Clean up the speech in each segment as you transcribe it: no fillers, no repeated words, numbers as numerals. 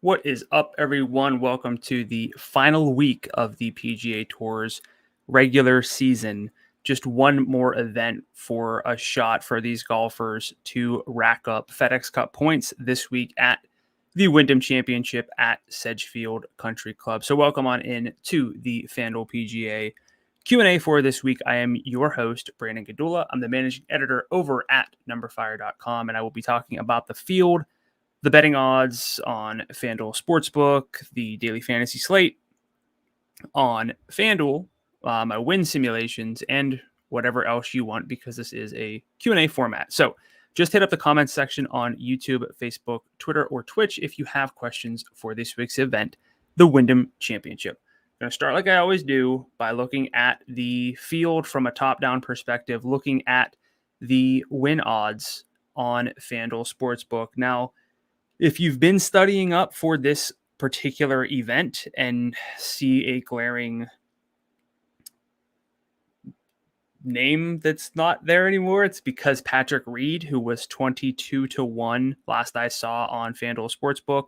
What is up, everyone? Welcome to the final week of the PGA Tour's regular season. Just one more event for a shot for these golfers to rack up FedEx Cup points this week at the Wyndham Championship at Sedgefield Country Club. So welcome on in to the FanDuel PGA Q&A for this week. I am your host, Brandon Gdula. I'm the managing editor over at numberFire.com, and I will be talking about the field, the betting odds on FanDuel Sportsbook, the daily fantasy slate on FanDuel, my win simulations, and whatever else you want, because this is a Q&A format. So just hit up the comments section on YouTube, Facebook, Twitter, or Twitch if you have questions for this week's event, the Wyndham Championship. I'm going to start like I always do by looking at the field from a top-down perspective, looking at the win odds on FanDuel Sportsbook. Now, if you've been studying up for this particular event and see a glaring name that's not there anymore, it's because Patrick Reed, who was 22-1 last I saw on FanDuel Sportsbook,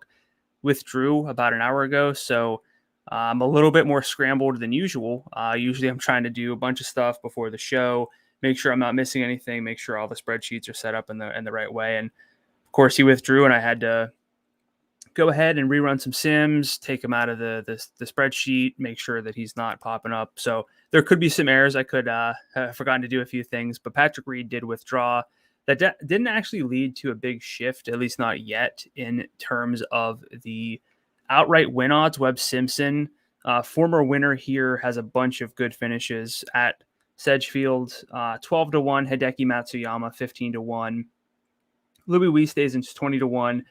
withdrew about an hour ago. So I'm a little bit more scrambled than usual. Usually I'm trying to do a bunch of stuff before the show, make sure I'm not missing anything, make sure all the spreadsheets are set up in the right way. And of course, he withdrew, and I had to go ahead and rerun some sims, take him out of the spreadsheet, make sure that he's not popping up. So there could be some errors. I could have forgotten to do a few things, but Patrick Reed did withdraw. That didn't actually lead to a big shift, at least not yet, in terms of the outright win odds. Webb Simpson, former winner here, has a bunch of good finishes at Sedgefield. 12-1, Hideki Matsuyama 15-1. Louis Oosthuizen's 20-1.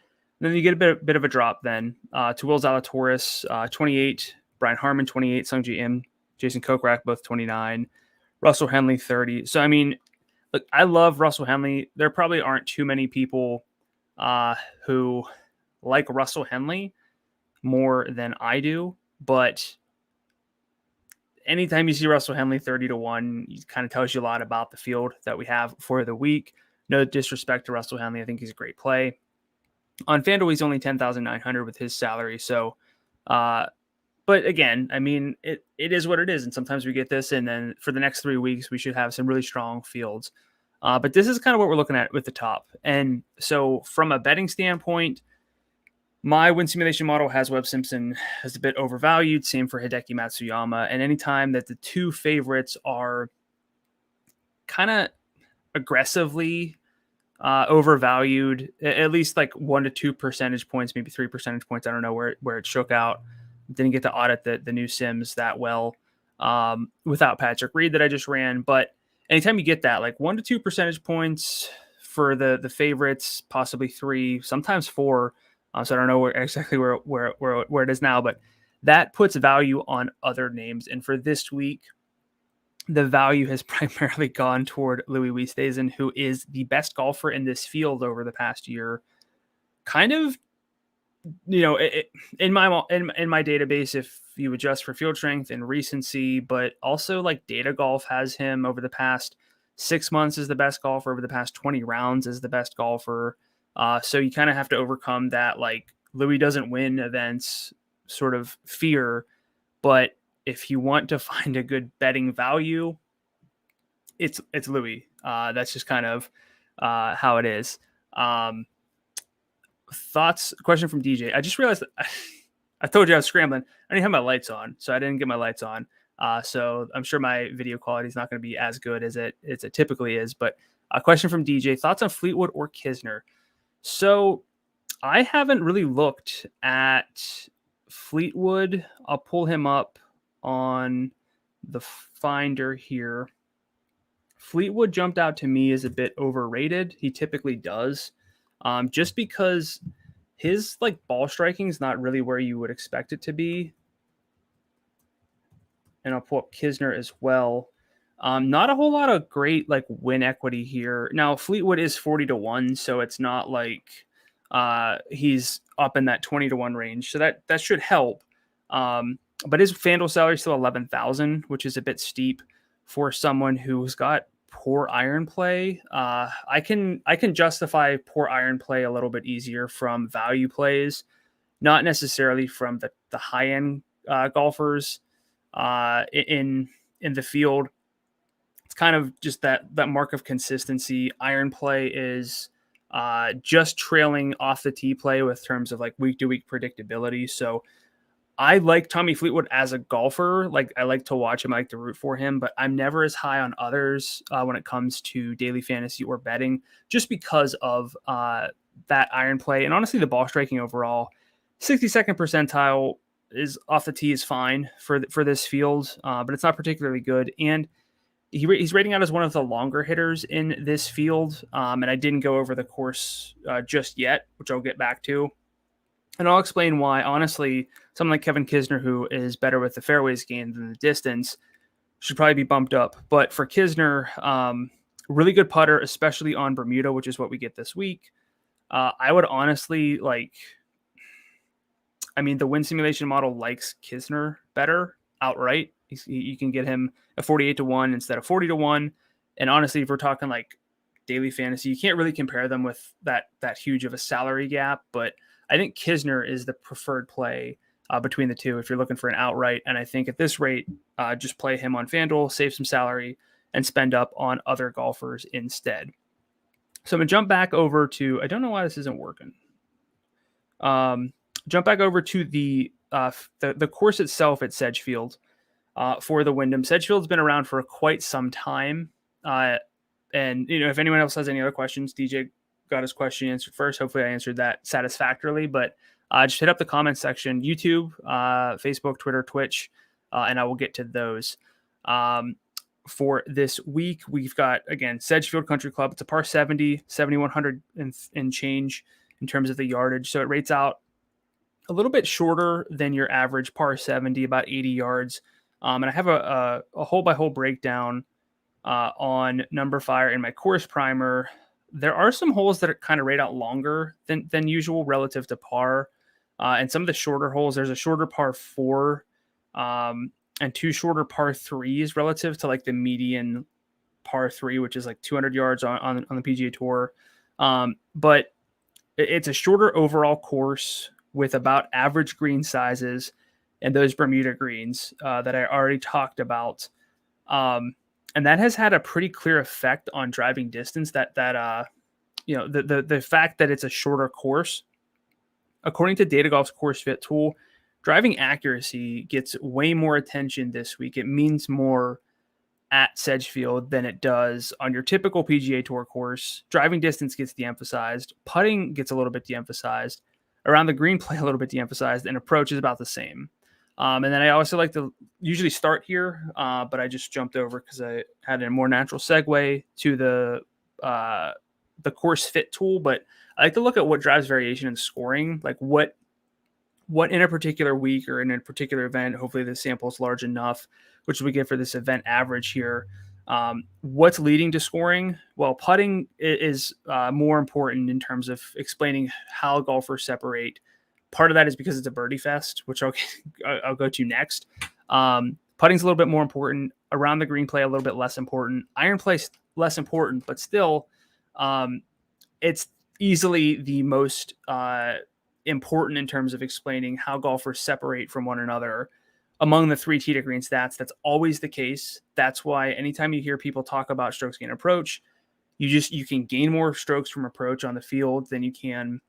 Then you get a bit of a drop then to Will Zalatoris, 28, Brian Harmon, 28, Sungjae Im, Jason Kokrak, both 29, Russell Henley, 30. So, I mean, look, I love Russell Henley. There probably aren't too many people who like Russell Henley more than I do, but anytime you see Russell Henley 30-1, it kind of tells you a lot about the field that we have for the week. No disrespect to Russell Henley. I think he's a great play. On FanDuel, he's only $10,900 with his salary. So, but again, I mean, it is what it is. And sometimes we get this, and then for the next 3 weeks, we should have some really strong fields. But this is kind of what we're looking at with the top. And so from a betting standpoint, my win simulation model has Webb Simpson as a bit overvalued. Same for Hideki Matsuyama. And anytime that the two favorites are kind of aggressively overvalued, at least like 1 to 2 percentage points, maybe 3 percentage points. I don't know where it shook out. Didn't get to audit the new sims that well without Patrick Reed that I just ran. But anytime you get that, like 1 to 2 percentage points for the favorites, possibly 3, sometimes 4. So I don't know exactly where it is now, but that puts value on other names. And for this week, the value has primarily gone toward Louis Oosthuizen, who is the best golfer in this field over the past year. Kind of, you know, in my database, if you adjust for field strength and recency, but also like Data Golf has him over the past 6 months as the best golfer, over the past 20 rounds as the best golfer. So you kind of have to overcome that, like, Louis doesn't win events sort of fear, but if you want to find a good betting value, it's Louis. That's just kind of how it is. Thoughts? Question from DJ. I just realized that I told you I was scrambling. I didn't have my lights on, so I didn't get my lights on. So I'm sure my video quality is not going to be as good as it typically is. But a question from DJ. Thoughts on Fleetwood or Kisner? So I haven't really looked at Fleetwood. I'll pull him up on the Finder here. Fleetwood jumped out to me as a bit overrated. He typically does, just because his like ball striking is not really where you would expect it to be. And I'll pull up Kisner as well. Not a whole lot of great like win equity here. Now Fleetwood is 40-1, so it's not like he's up in that 20-1 range, so that should help. But his FanDuel salary is still 11,000, which is a bit steep for someone who's got poor iron play. I can justify poor iron play a little bit easier from value plays. not necessarily from the high end golfers in the field. It's kind of just that mark of consistency. Iron play is just trailing off the tee play with terms of like week to week predictability. So I like Tommy Fleetwood as a golfer. Like, I like to watch him, I like to root for him, but I'm never as high on others when it comes to daily fantasy or betting, just because of that iron play. And honestly, the ball striking overall, 62nd percentile is off the tee is fine for this field, but it's not particularly good. And he's rating out as one of the longer hitters in this field. And I didn't go over the course just yet, which I'll get back to. And I'll explain why, honestly, someone like Kevin Kisner, who is better with the fairways gained than the distance, should probably be bumped up. But for Kisner, really good putter, especially on Bermuda, which is what we get this week. I would honestly the win simulation model likes Kisner better outright. You can get him at 48-1 instead of 40-1. And honestly, if we're talking like daily fantasy, you can't really compare them with that huge of a salary gap. But I think Kisner is the preferred play between the two if you're looking for an outright. And I think at this rate, just play him on FanDuel, save some salary, and spend up on other golfers instead. So I'm going to jump back over to, I don't know why this isn't working. Jump back over to the course itself at Sedgefield for the Wyndham. Sedgefield's been around for quite some time. And, if anyone else has any other questions, DJ got his question answered first. Hopefully I answered that satisfactorily, but just hit up the comment section, YouTube, Facebook, Twitter, Twitch, and I will get to those. For this week, we've got, again, Sedgefield Country Club. It's a par 70, 7,100 and change in terms of the yardage. So it rates out a little bit shorter than your average par 70, about 80 yards. And I have a hole-by-hole breakdown on numberFire in my course primer. There are some holes that are kind of rate out longer than usual relative to par. And some of the shorter holes, there's a shorter par 4 and 2 shorter par 3s relative to like the median par 3, which is like 200 yards on the PGA Tour. But it's a shorter overall course with about average green sizes and those Bermuda greens that I already talked about. And that has had a pretty clear effect on driving distance. The fact that it's a shorter course, according to Data Golf's course fit tool, driving accuracy gets way more attention this week. It means more at Sedgefield than it does on your typical PGA Tour course. Driving distance gets de-emphasized. Putting gets a little bit de-emphasized. Around the green play a little bit de-emphasized, and approach is about the same. And then I also like to usually start here, but I just jumped over because I had a more natural segue to the course fit tool. But I like to look at what drives variation in scoring, like what in a particular week or in a particular event. Hopefully the sample is large enough, which we get for this event average here. What's leading to scoring? Well, putting is more important in terms of explaining how golfers separate. Part of that is because it's a birdie fest, which I'll go to next. Putting's a little bit more important. Around the green play, a little bit less important. Iron play less important, but still, it's easily the most important in terms of explaining how golfers separate from one another among the 3 tee to green stats. That's always the case. That's why anytime you hear people talk about strokes gain approach, you can gain more strokes from approach on the field than you can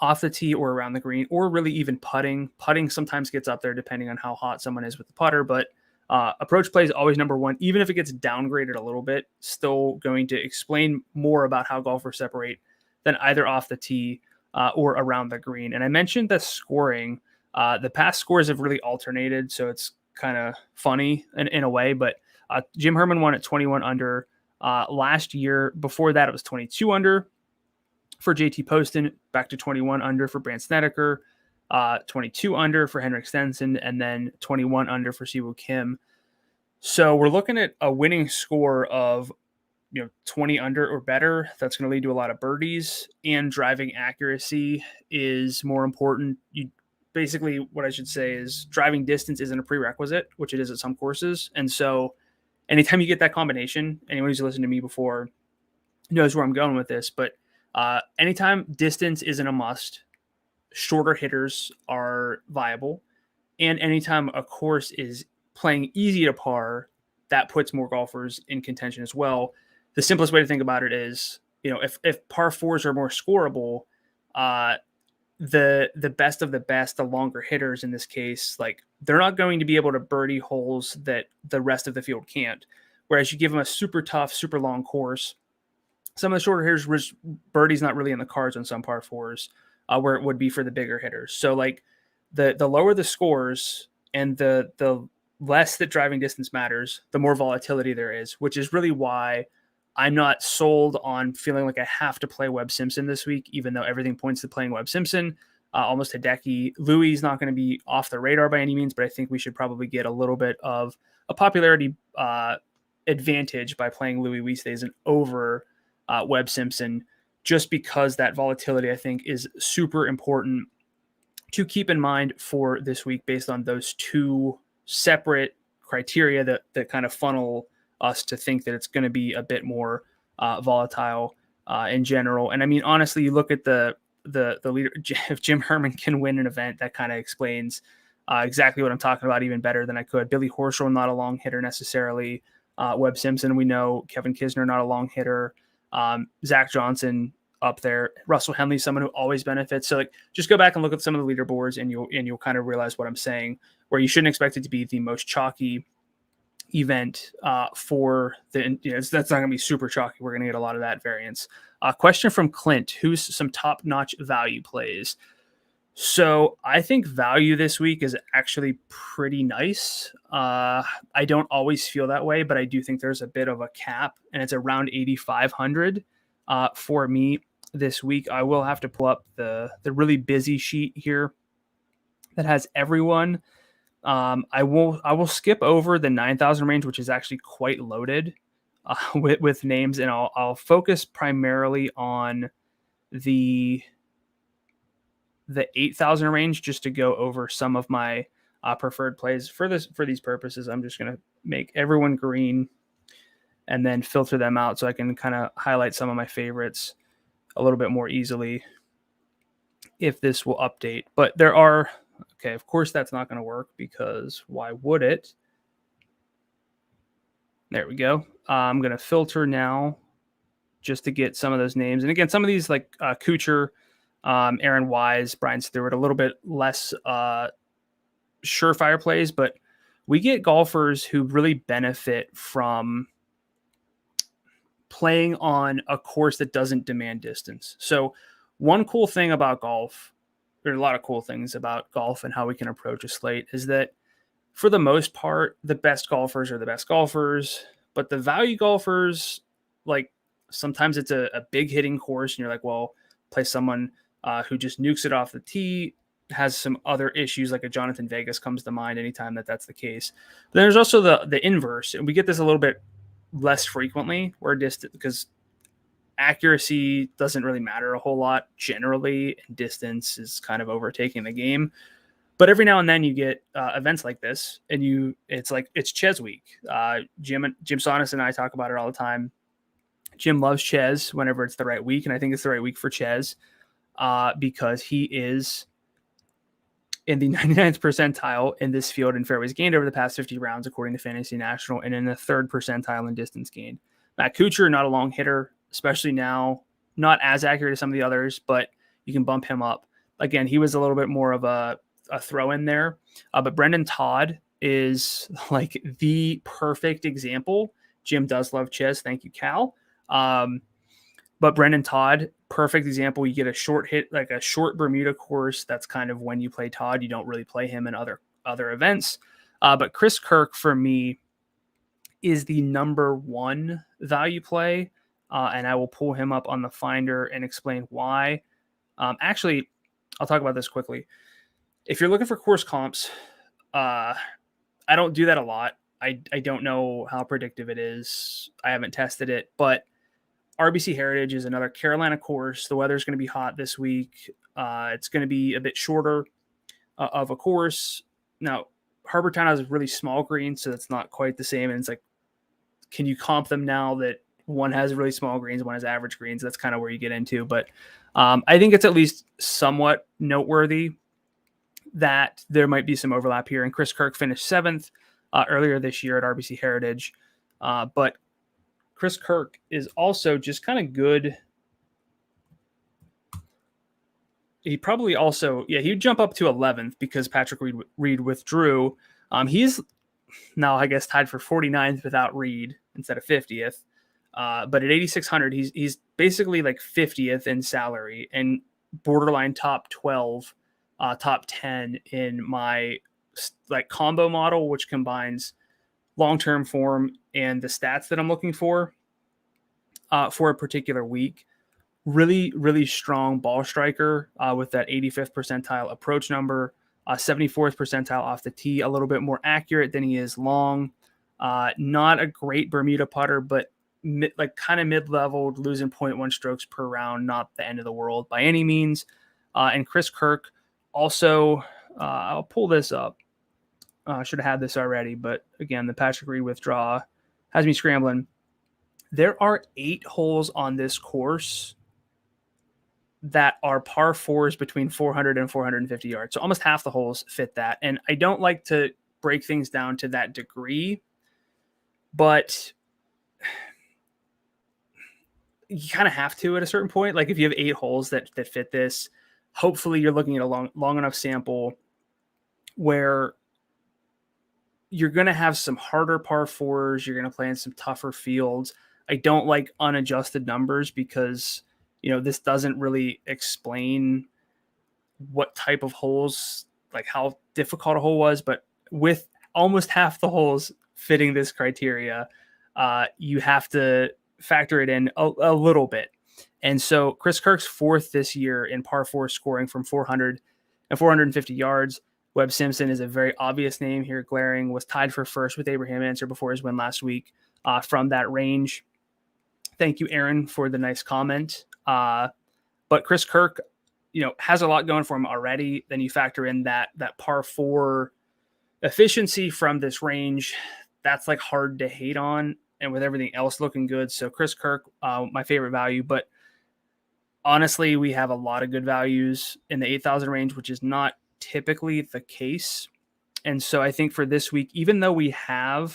off the tee or around the green, or really even putting. Putting sometimes gets up there depending on how hot someone is with the putter, but approach play is always number one. Even if it gets downgraded a little bit, still going to explain more about how golfers separate than either off the tee or around the green. And I mentioned the scoring. The past scores have really alternated, so it's kind of funny in a way, but Jim Herman won at 21 under last year. Before that, it was 22 under for JT Poston, back to 21 under for Brandt Snedeker, 22 under for Henrik Stenson, and then 21 under for Siwoo Kim. So we're looking at a winning score of 20 under or better. That's going to lead to a lot of birdies, and driving accuracy is more important. Basically, what I should say is driving distance isn't a prerequisite, which it is at some courses. And so anytime you get that combination, anyone who's listened to me before knows where I'm going with this, but anytime distance isn't a must, shorter hitters are viable. And anytime a course is playing easy to par, that puts more golfers in contention as well. The simplest way to think about it is, if par fours are more scoreable, the best of the best, the longer hitters in this case, like they're not going to be able to birdie holes that the rest of the field can't. Whereas you give them a super tough, super long course, some of the shorter hitters, birdie's not really in the cards on some par fours, where it would be for the bigger hitters. So like the lower the scores and the less that driving distance matters, the more volatility there is, which is really why I'm not sold on feeling like I have to play Webb Simpson this week, even though everything points to playing Webb Simpson. Almost Hideki. Louis is not going to be off the radar by any means, but I think we should probably get a little bit of a popularity advantage by playing Louis Oosthuizen over Webb Simpson, just because that volatility, I think, is super important to keep in mind for this week based on those two separate criteria that kind of funnel us to think that it's going to be a bit more volatile in general. And I mean, honestly, you look at the leader, if Jim Herman can win an event, that kind of explains exactly what I'm talking about even better than I could. Billy Horschel, not a long hitter necessarily. Webb Simpson, we know. Kevin Kisner, not a long hitter. Zach Johnson up there. Russell Henley, someone who always benefits. So like, just go back and look at some of the leaderboards, and you'll kind of realize what I'm saying, where you shouldn't expect it to be the most chalky event for the, that's not going to be super chalky. We're going to get a lot of that variance. Question from Clint, who's some top-notch value plays? So I think value this week is actually pretty nice. I don't always feel that way, but I do think there's a bit of a cap, and it's around 8,500 for me this week. I will have to pull up the really busy sheet here that has everyone. I will skip over the 9,000 range, which is actually quite loaded with names, and I'll focus primarily on the 8,000 range just to go over some of my preferred plays for these purposes. I'm just going to make everyone green and then filter them out so I can kind of highlight some of my favorites a little bit more easily if this will update. But there are, okay, of course that's not going to work, because why would it? There we go. I'm going to filter now just to get some of those names. And again, some of these like Kuchar, Aaron Wise, Brian Stewart, a little bit less surefire plays, but we get golfers who really benefit from playing on a course that doesn't demand distance. So one cool thing about golf, there are a lot of cool things about golf and how we can approach a slate, is that for the most part, the best golfers are the best golfers, but the value golfers, like sometimes it's a big hitting course and you're like, well, play someone who just nukes it off the tee, has some other issues, like a Jonathan Vegas comes to mind anytime that's the case. But there's also the inverse, and we get this a little bit less frequently, where distance, because accuracy doesn't really matter a whole lot generally, and distance is kind of overtaking the game. But every now and then you get events like this, and it's Ches week. Jim Sonis and I talk about it all the time. Jim loves Ches whenever it's the right week, and I think it's the right week for Ches because he is in the 99th percentile in this field in fairways gained over the past 50 rounds, according to Fantasy National, and in the 3rd percentile in distance gained. Matt Kuchar, not a long hitter, especially now, not as accurate as some of the others, but you can bump him up. Again, he was a little bit more of a throw in there, but Brendan Todd is like the perfect example. Jim does love Ches. Thank you, Cal. But Brendan Todd, perfect example. You get a short hit, like a short Bermuda course. That's kind of when you play Todd. You don't really play him in other events. But Chris Kirk, for me, is the number one value play. And I will pull him up on the Finder and explain why. Actually, I'll talk about this quickly. If you're looking for course comps, I don't do that a lot. I don't know how predictive it is. I haven't tested it, but RBC Heritage is another Carolina course. The weather's going to be hot this week. It's going to be a bit shorter of a course. Now, Harbortown has a really small green, so it's not quite the same. And it's like, can you comp them now that One has really small greens, one has average greens. That's kind of where you get into. But I think it's at least somewhat noteworthy that there might be some overlap here. And Chris Kirk finished 7th earlier this year at RBC Heritage. But Chris Kirk is also just kind of good. He probably also, he'd jump up to 11th because Patrick Reed withdrew. He's now, I guess, tied for 49th without Reed instead of 50th. But at 8,600, he's basically like 50th in salary and borderline top 12, top 10 in my like combo model, which combines long-term form and the stats that I'm looking for a particular week. Really, really strong ball striker with that 85th percentile approach number, 74th percentile off the tee, a little bit more accurate than he is long. Not a great Bermuda putter, but kind of mid-leveled, losing 0.1 strokes per round, not the end of the world by any means. And Chris Kirk also, I'll pull this up. I should have had this already, but again, the Patrick Reed withdrawal has me scrambling. There are 8 holes on this course that are par 4s between 400 and 450 yards. So almost half the holes fit that. And I don't like to break things down to that degree, but you kind of have to at a certain point. Like if you have 8 holes that fit this, hopefully you're looking at a long enough sample where you're going to have some harder par 4s. You're going to play in some tougher fields. I don't like unadjusted numbers because, this doesn't really explain what type of holes, like how difficult a hole was. But with almost half the holes fitting this criteria, you have to factor it in a little bit. And so Chris Kirk's 4th this year in par 4 scoring from 400 and 450 yards. Webb Simpson is a very obvious name here. Glaring was tied for 1st with Abraham Ancer before his win last week from that range. Thank you, Aaron, for the nice comment. But Chris Kirk, has a lot going for him already. Then you factor in that par 4 efficiency from this range. That's like hard to hate on, and with everything else looking good. So Chris Kirk, my favorite value, but honestly, we have a lot of good values in the 8,000 range, which is not typically the case. And so I think for this week, even though I'll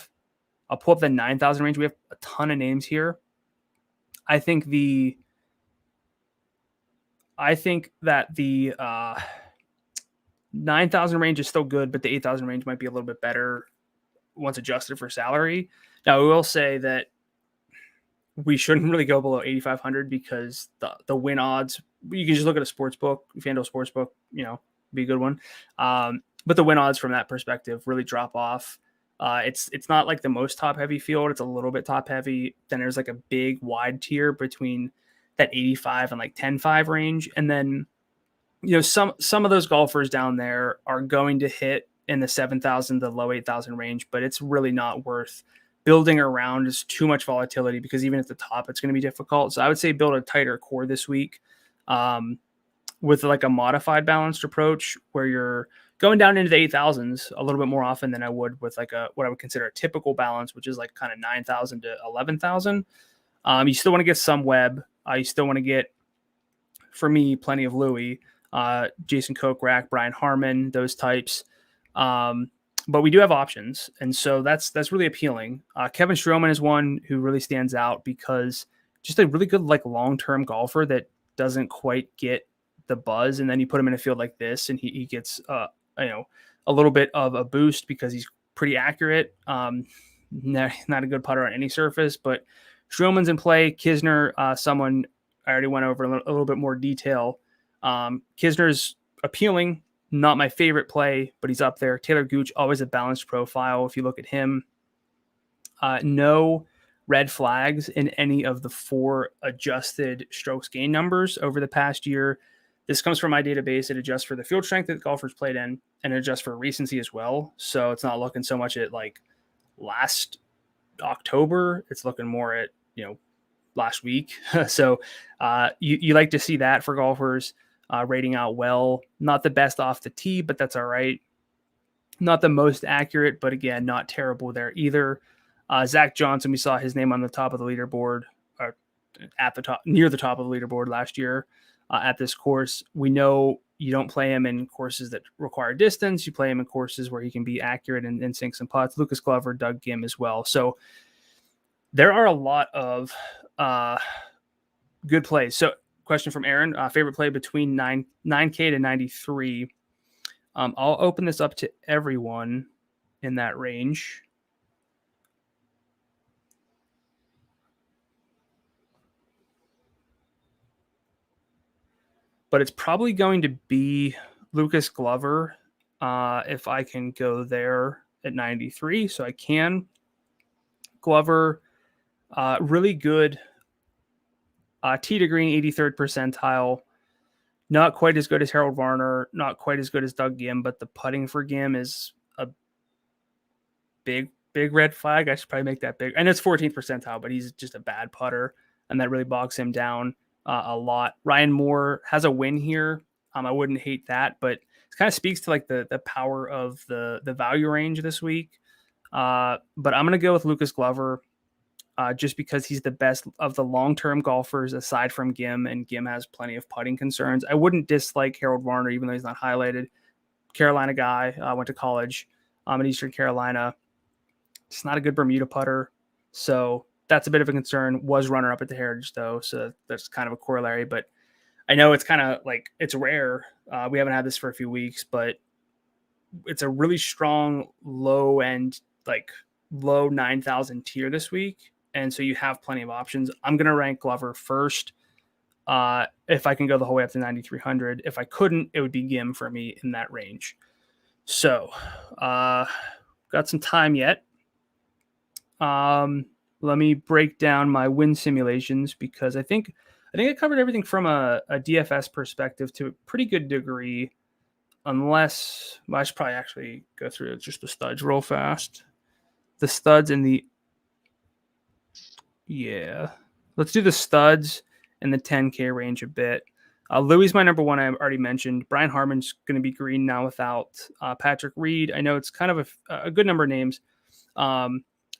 pull up the 9,000 range, we have a ton of names here. I think that the 9,000 range is still good, but the 8,000 range might be a little bit better once adjusted for salary. Now, we will say that we shouldn't really go below 8,500 because the win odds, you can just look at a sports book, FanDuel Sportsbook, be a good one. But the win odds from that perspective really drop off. It's not like the most top heavy field. It's a little bit top heavy. Then there's like a big wide tier between that 85 and like 10.5 range. And then, some of those golfers down there are going to hit in the 7,000 to low 8,000 range, but it's really not worth building around. Is too much volatility because even at the top, it's going to be difficult. So I would say build a tighter core this week with like a modified balanced approach where you're going down into the 8,000s a little bit more often than I would with like what I would consider a typical balance, which is like kind of 9,000 to 11,000. You still want to get some Webb. You still want to get, for me, plenty of Louis, Jason Kokrak, Brian Harmon, those types. But we do have options. And so that's really appealing. Kevin Stroman is one who really stands out because just a really good, like long-term golfer that doesn't quite get the buzz. And then you put him in a field like this and he gets, a little bit of a boost because he's pretty accurate. Not a good putter on any surface, but Stroman's in play. Kisner, someone I already went over a little bit more detail. Kisner's appealing, not my favorite play, but he's up there. Taylor Gooch, always a balanced profile. If you look at him, no red flags in any of the 4 adjusted strokes gain numbers over the past year. This comes from my database. It adjusts for the field strength that the golfers played in and it adjusts for recency as well. So it's not looking so much at like last October. It's looking more at, last week. So you like to see that for golfers rating out well. Not the best off the tee, but that's all right. Not the most accurate, but again, not terrible there either. Zach Johnson, we saw his name on the top of the leaderboard at the top, near the top of the leaderboard last year at this course. We know you don't play him in courses that require distance. You play him in courses where he can be accurate and sink some putts. Lucas Glover, Doug Gim as well. So there are a lot of good plays. So question from Aaron, favorite play between 9K to 93. I'll open this up to everyone in that range. But it's probably going to be Lucas Glover if I can go there at 93. So I can. Glover, really good tee to green, 83rd percentile. Not quite as good as Harold Varner, not quite as good as Doug Gim, but the putting for Gim is a big red flag. I should probably make that big. And it's 14th percentile, but he's just a bad putter, and that really bogs him down a lot. Ryan Moore has a win here. I wouldn't hate that, but it kind of speaks to like the power of the value range this week. But I'm going to go with Lucas Glover just because he's the best of the long-term golfers aside from Gim, and Gim has plenty of putting concerns. I wouldn't dislike Harold Varner, even though he's not highlighted. Carolina guy, went to college in Eastern Carolina. It's not a good Bermuda putter, so that's a bit of a concern. Was runner-up at the Heritage, though, so that's kind of a corollary. But I know it's kind of like it's rare. We haven't had this for a few weeks, but it's a really strong low-end, like low 9,000 tier this week, and so you have plenty of options. I'm going to rank Glover first. If I can go the whole way up to 9,300. If I couldn't, it would be Gim for me in that range. So, got some time yet. Let me break down my win simulations because I think I covered everything from a DFS perspective to a pretty good degree, unless I should probably actually go through just the studs real fast. The studs and let's do the studs in the 10K range a bit. Louis, my number one, I already mentioned. Brian Harman's going to be green now without Patrick Reed. I know it's kind of a good number of names.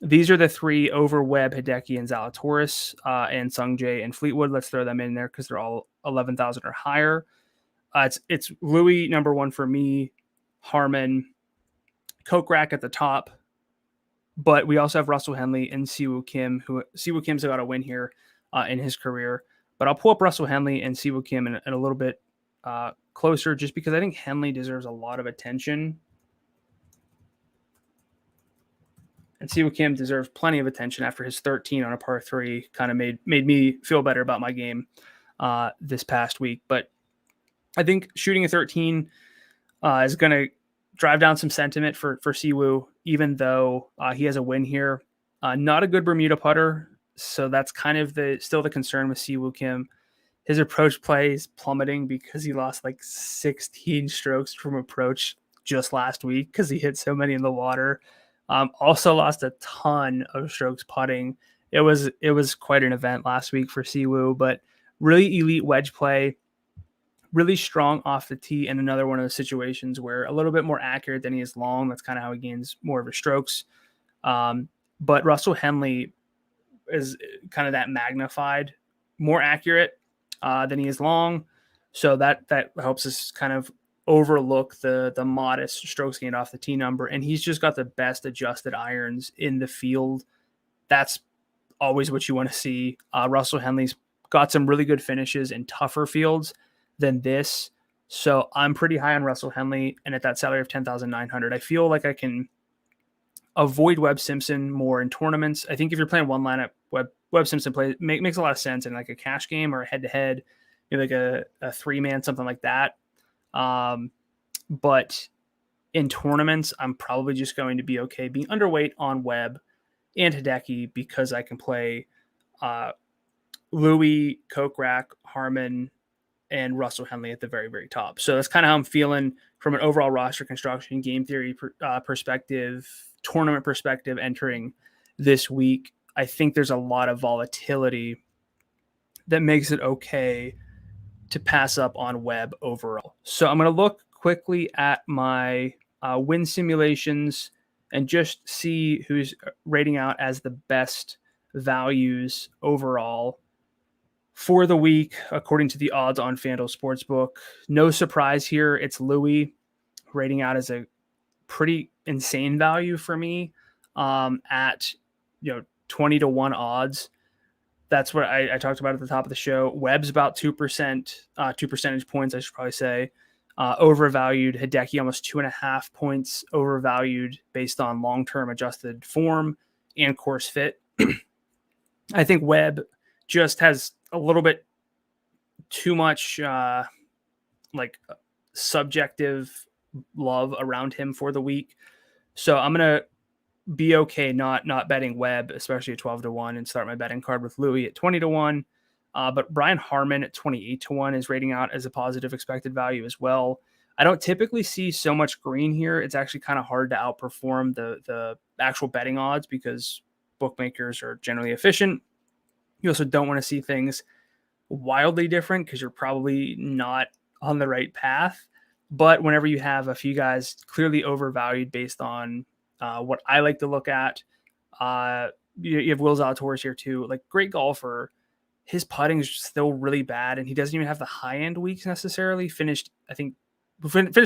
These are the three over Webb, Hideki, and Zalatoris, and Sungjae and Fleetwood. Let's throw them in there because they're all 11,000 or higher. It's Louis number one for me, Harman, Kokrak at the top, but we also have Russell Henley and Siwoo Kim, who Siwoo Kim's got a win here in his career. But I'll pull up Russell Henley and Siwoo Kim in a little bit closer, just because I think Henley deserves a lot of attention. And Siwoo Kim deserves plenty of attention after his 13 on a par 3 kind of made me feel better about my game this past week. But I think shooting a 13 is going to drive down some sentiment for Siwoo, even though he has a win here. Not a good Bermuda putter, so that's kind of still the concern with Siwoo Kim. His approach play is plummeting because he lost like 16 strokes from approach just last week because he hit so many in the water. Also lost a ton of strokes putting. It was quite an event last week for Siwoo, but really elite wedge play, really strong off the tee, and another one of those situations where a little bit more accurate than he is long. That's kind of how he gains more of his strokes. But Russell Henley is kind of that magnified, more accurate than he is long. So that helps us kind of overlook the modest strokes gained off the tee number. And he's just got the best adjusted irons in the field. That's always what you want to see. Russell Henley's got some really good finishes in tougher fields than this. So I'm pretty high on Russell Henley. And at that salary of 10,900, I feel like I can avoid Webb Simpson more in tournaments. I think if you're playing one lineup, Webb Simpson play makes a lot of sense in like a cash game or a head-to-head, maybe like a three-man, something like that. But in tournaments, I'm probably just going to be okay being underweight on Webb and Hideki because I can play Louis, Kokrak, Harman, and Russell Henley at the very, very top. So that's kind of how I'm feeling from an overall roster construction, game theory perspective, tournament perspective entering this week. I think there's a lot of volatility that makes it okay to pass up on Webb overall. So I'm going to look quickly at my win simulations and just see who's rating out as the best values overall. For the week, according to the odds on FanDuel Sportsbook, no surprise here. It's Louis, rating out as a pretty insane value for me at 20-1 odds. That's what I talked about at the top of the show. Webb's about 2%, 2 percentage points, I should probably say. Overvalued. Hideki almost 2.5 points overvalued based on long-term adjusted form and course fit. I think Webb just has a little bit too much subjective love around him for the week. So I'm going to be okay not betting Webb, especially at 12-1, and start my betting card with Louis at 20-1. But Brian Harman at 28-1 is rating out as a positive expected value as well. I don't typically see so much green here. It's actually kind of hard to outperform the actual betting odds because bookmakers are generally efficient. You also don't want to see things wildly different because you're probably not on the right path. But whenever you have a few guys clearly overvalued based on what I like to look at, you have Will Zalatoris here too, like great golfer. His putting is still really bad, and he doesn't even have the high-end weeks necessarily. Finished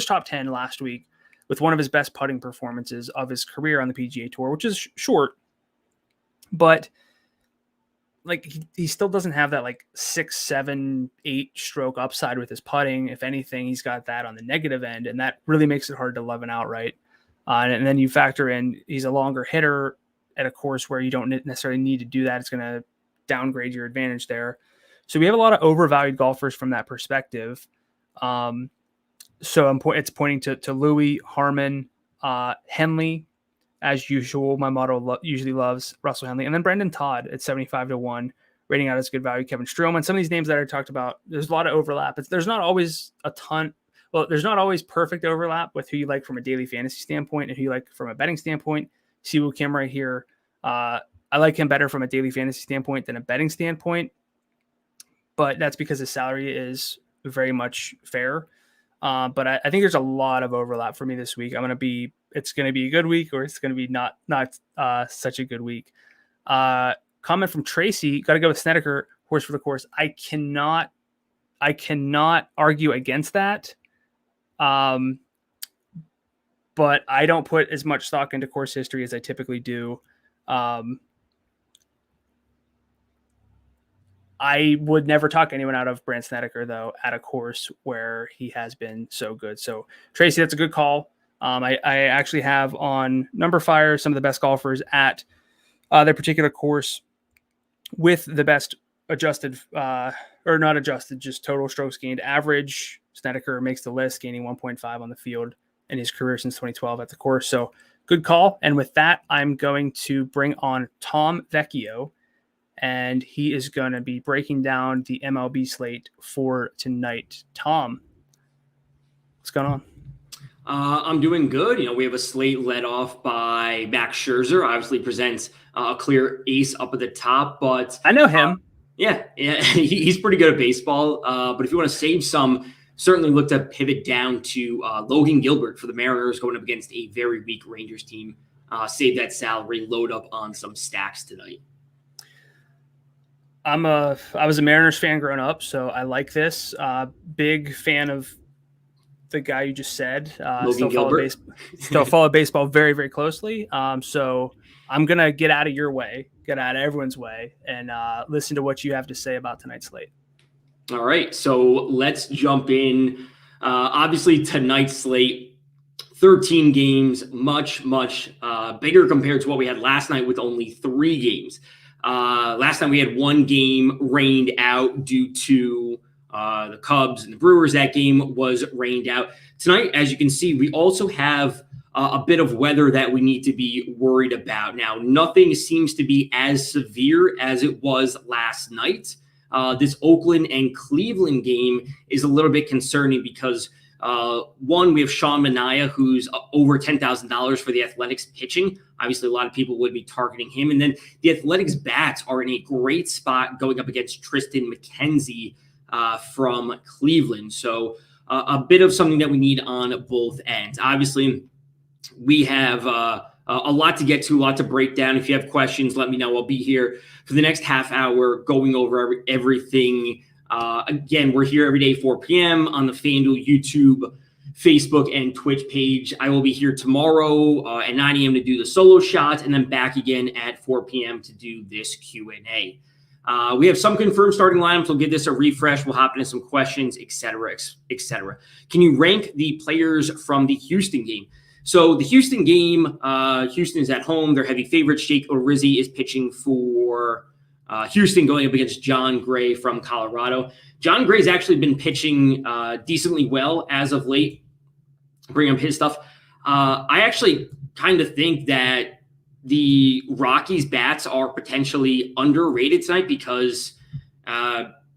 top 10 last week with one of his best putting performances of his career on the PGA Tour, which is short, but like he still doesn't have that like 6, 7, 8 stroke upside with his putting. If anything, he's got that on the negative end, and that really makes it hard to level out, right? And then you factor in he's a longer hitter at a course where you don't necessarily need to do that. It's going to downgrade your advantage there. So we have a lot of overvalued golfers from that perspective. So it's pointing to Louis, Harman, Henley. As usual, my model usually loves Russell Henley. And then Brendan Todd at 75-1, rating out as good value. Kevin Stroman. Some of these names that I talked about, there's a lot of overlap. There's not always there's not always perfect overlap with who you like from a daily fantasy standpoint and who you like from a betting standpoint. Siwoo Kim right here. I like him better from a daily fantasy standpoint than a betting standpoint, but that's because his salary is very much fair. But I think there's a lot of overlap for me this week. It's going to be a good week, or it's going to be not such a good week. Comment from Tracy, got to go with Snedeker, horse for the course. I cannot argue against that. But I don't put as much stock into course history as I typically do. I would never talk anyone out of Brandt Snedeker, though, at a course where he has been so good. So, Tracy, that's a good call. I actually have on numberFire some of the best golfers at their particular course with the best adjusted, or not adjusted, just total strokes gained average. Snedeker makes the list, gaining 1.5 on the field in his career since 2012 at the course. So, good call. And with that, I'm going to bring on Tom Vecchio, and he is going to be breaking down the MLB slate for tonight. Tom, what's going on? I'm doing good. We have a slate led off by Max Scherzer. Obviously presents a clear ace up at the top, but I know him. Yeah, he's pretty good at baseball. But if you want to save some, certainly look to pivot down to Logan Gilbert for the Mariners going up against a very weak Rangers team. Save that salary, load up on some stacks tonight. I was a Mariners fan growing up, so I like this. Big fan of the guy you just said. Still follow baseball very, very closely. So I'm going to get out of everyone's way, and listen to what you have to say about tonight's slate. All right, so let's jump in. Obviously, tonight's slate, 13 games, much, much bigger compared to what we had last night with only 3 games. Last time we had 1 game rained out due to the Cubs and the Brewers. That game was rained out. Tonight, as you can see, we also have a bit of weather that we need to be worried about. Now, nothing seems to be as severe as it was last night. This Oakland and Cleveland game is a little bit concerning because one, we have Sean Manaea, who's over $10,000 for the Athletics pitching. Obviously, a lot of people would be targeting him. And then the Athletics bats are in a great spot going up against Tristan McKenzie from Cleveland. So a bit of something that we need on both ends. Obviously, we have A lot to get to, a lot to break down. If you have questions, let me know. I'll be here for the next half hour going over everything. Again, we're here every day, 4 p.m. on the FanDuel YouTube, Facebook, and Twitch page. I will be here tomorrow at 9 a.m. to do the solo shot, and then back again at 4 p.m. to do this Q&A. We have some confirmed starting lineups. We'll give this a refresh. We'll hop into some questions, et cetera, et cetera. Can you rank the players from the Houston game? So the Houston game, Houston is at home. They're heavy favorites. Jake Odorizzi is pitching for Houston, going up against Jon Gray from Colorado. Jon Gray's actually been pitching decently well as of late. Bring up his stuff. I actually kind of think that the Rockies bats are potentially underrated tonight because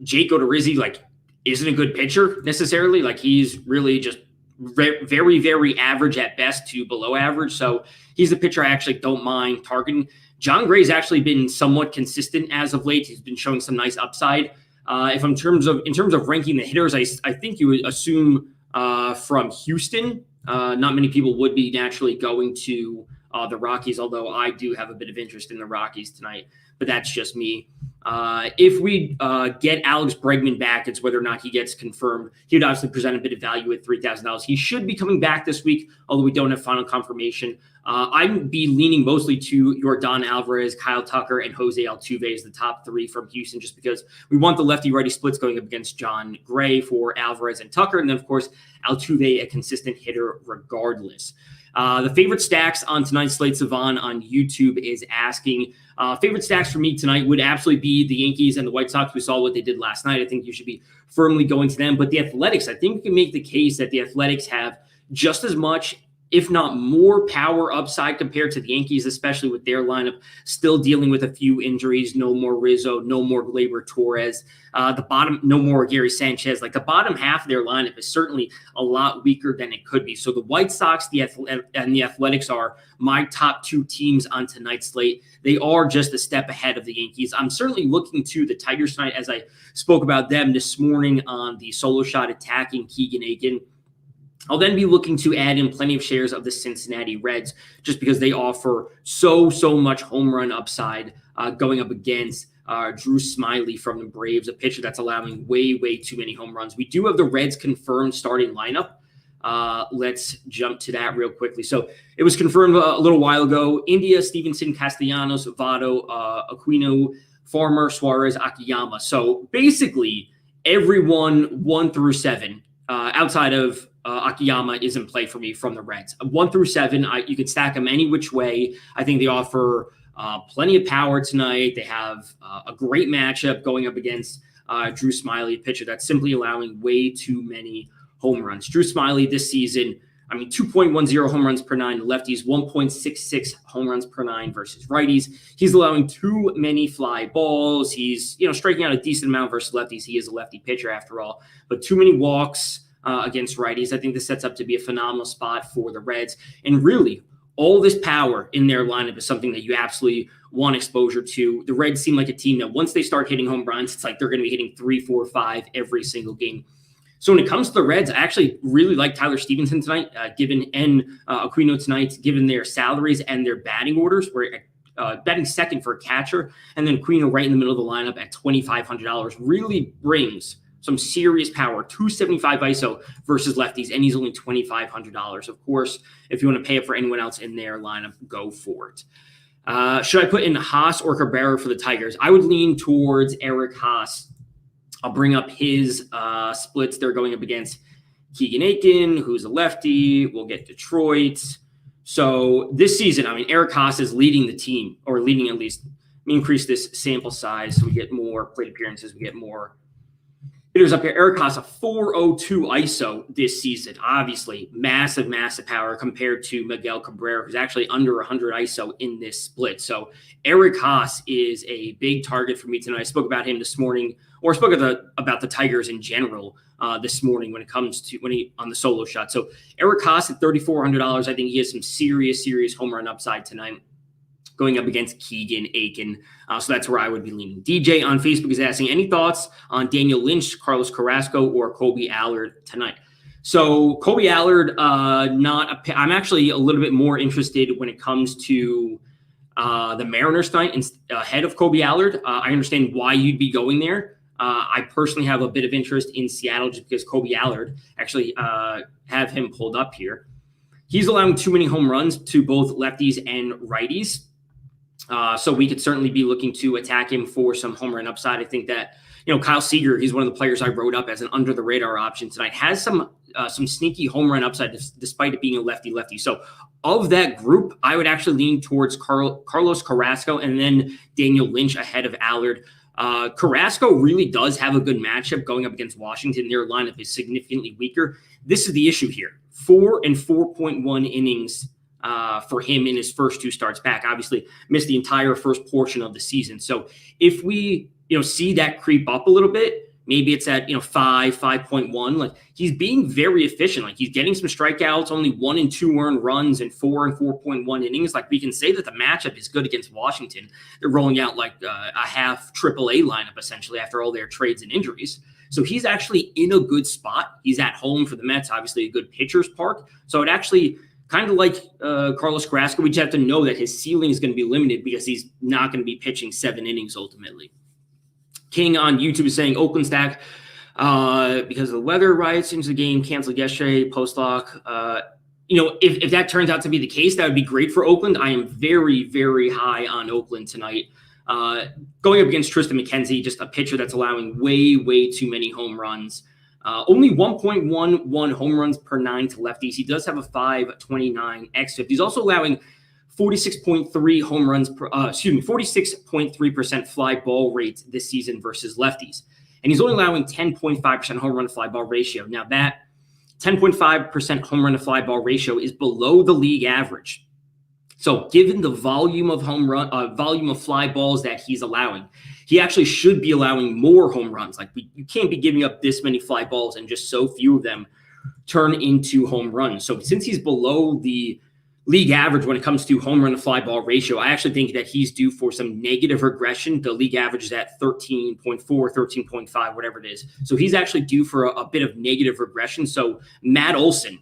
Jake Odorizzi isn't a good pitcher necessarily. He's really just very, very average at best to below average. So he's a pitcher I actually don't mind targeting. Jon Gray's actually been somewhat consistent as of late. He's been showing some nice upside. In terms of ranking the hitters, I think you would assume from Houston. Not many people would be naturally going to the Rockies, although I do have a bit of interest in the Rockies tonight, but that's just me. If we get Alex Bregman back, it's whether or not he gets confirmed. He would obviously present a bit of value at $3,000. He should be coming back this week, although we don't have final confirmation. I'd be leaning mostly to Yordan Alvarez, Kyle Tucker, and Jose Altuve as the top three from Houston, just because we want the lefty-righty splits going up against Jon Gray for Alvarez and Tucker, and then, of course, Altuve, a consistent hitter regardless. The favorite stacks on tonight's slate, Savon on YouTube is asking, favorite stacks for me tonight would absolutely be the Yankees and the White Sox. We saw what they did last night. I think you should be firmly going to them. But the Athletics, I think we can make the case that the Athletics have just as much, if not more, power upside compared to the Yankees, especially with their lineup still dealing with a few injuries. No more Rizzo, no more Gleyber Torres, the bottom, no more Gary Sanchez. The bottom half of their lineup is certainly a lot weaker than it could be. So the White Sox and the Athletics are my top two teams on tonight's slate. They are just a step ahead of the Yankees. I'm certainly looking to the Tigers tonight, as I spoke about them this morning on the solo shot attacking Keegan Aiken. I'll then be looking to add in plenty of shares of the Cincinnati Reds just because they offer so much home run upside going up against Drew Smyly from the Braves, a pitcher that's allowing way too many home runs. We do have the Reds confirmed starting lineup. Let's jump to that real quickly. So it was confirmed a little while ago. India, Stevenson, Castellanos, Votto, Aquino, Farmer, Suarez, Akiyama. So basically everyone 1 through 7 outside of Akiyama is in play for me from the Reds. 1 through 7, you can stack them any which way. I think they offer plenty of power tonight. They have a great matchup going up against Drew Smyly, a pitcher that's simply allowing way too many home runs. Drew Smyly this season, 2.10 home runs per 9 to lefties, 1.66 home runs per 9 versus righties. He's allowing too many fly balls. He's striking out a decent amount versus lefties. He is a lefty pitcher after all, but too many walks against righties. I think this sets up to be a phenomenal spot for the Reds. And really, all this power in their lineup is something that you absolutely want exposure to. The Reds seem like a team that once they start hitting home runs, it's like they're going to be hitting 3, 4, 5 every single game. So when it comes to the Reds, I actually really like Tyler Stevenson tonight, and Aquino tonight, given their salaries and their batting orders. We're betting second for a catcher, and then Aquino right in the middle of the lineup at $2,500 really brings some serious power, 275 ISO versus lefties, and he's only $2,500. Of course, if you want to pay up for anyone else in their lineup, go for it. Should I put in Haas or Cabrera for the Tigers? I would lean towards Eric Haas. I'll bring up his splits. They're going up against Keegan Aiken, who's a lefty. We'll get Detroit. So this season, Eric Haas is leading the team, or leading at least. Let me increase this sample size so we get more plate appearances. We get more hitters up here. Eric Haas, a 402 ISO this season. Obviously, massive power compared to Miguel Cabrera, who's actually under 100 ISO in this split. So Eric Haas is a big target for me tonight. I spoke about him this morning, or spoke about the Tigers in general this morning when he on the solo shot. So Eric Haas at $3,400. I think he has some serious home run upside tonight, going up against Keegan Aiken. So that's where I would be leaning. DJ on Facebook is asking, any thoughts on Daniel Lynch, Carlos Carrasco, or Kolby Allard tonight? So Kolby Allard, I'm actually a little bit more interested when it comes to the Mariners tonight ahead of Kolby Allard. I understand why you'd be going there. I personally have a bit of interest in Seattle just because Kolby Allard, actually have him pulled up here. He's allowing too many home runs to both lefties and righties. So we could certainly be looking to attack him for some home run upside. I think that, Kyle Seager, he's one of the players I wrote up as an under the radar option tonight, has some sneaky home run upside despite it being a lefty. So of that group, I would actually lean towards Carlos Carrasco and then Daniel Lynch ahead of Allard. Carrasco really does have a good matchup going up against Washington. Their lineup is significantly weaker. This is the issue here. 4 and 4.1 innings for him in his first 2 starts back. Obviously missed the entire first portion of the season. So if we, see that creep up a little bit, maybe it's at, 5.1, like he's being very efficient. Like he's getting some strikeouts, only 1 and 2 earned runs in 4 and 4.1 innings. Like we can say that the matchup is good against Washington. They're rolling out like a half AAA lineup essentially after all their trades and injuries. So he's actually in a good spot. He's at home for the Mets, obviously a good pitcher's park. So it actually kind of like Carlos Carrasco, we just have to know that his ceiling is going to be limited because he's not going to be pitching 7 innings ultimately. King on YouTube is saying Oakland stack because of the weather riots into the game canceled yesterday, post-lock. If that turns out to be the case, that would be great for Oakland. I am very, very high on Oakland tonight. Going up against Tristan McKenzie, just a pitcher that's allowing way, way too many home runs. Only 1.11 home runs per 9 to lefties. He does have a 5.29 xFIP. He's also allowing 46.3 home runs 46.3% fly ball rate this season versus lefties. And he's only allowing 10.5% home run to fly ball ratio. Now that 10.5% home run to fly ball ratio is below the league average. So given the volume of volume of fly balls that he's allowing, he actually should be allowing more home runs. Like you can't be giving up this many fly balls and just so few of them turn into home runs. So since he's below the league average when it comes to home run to fly ball ratio, I actually think that he's due for some negative regression. The league average is at 13.4, 13.5, whatever it is. So he's actually due for a bit of negative regression. So Matt Olson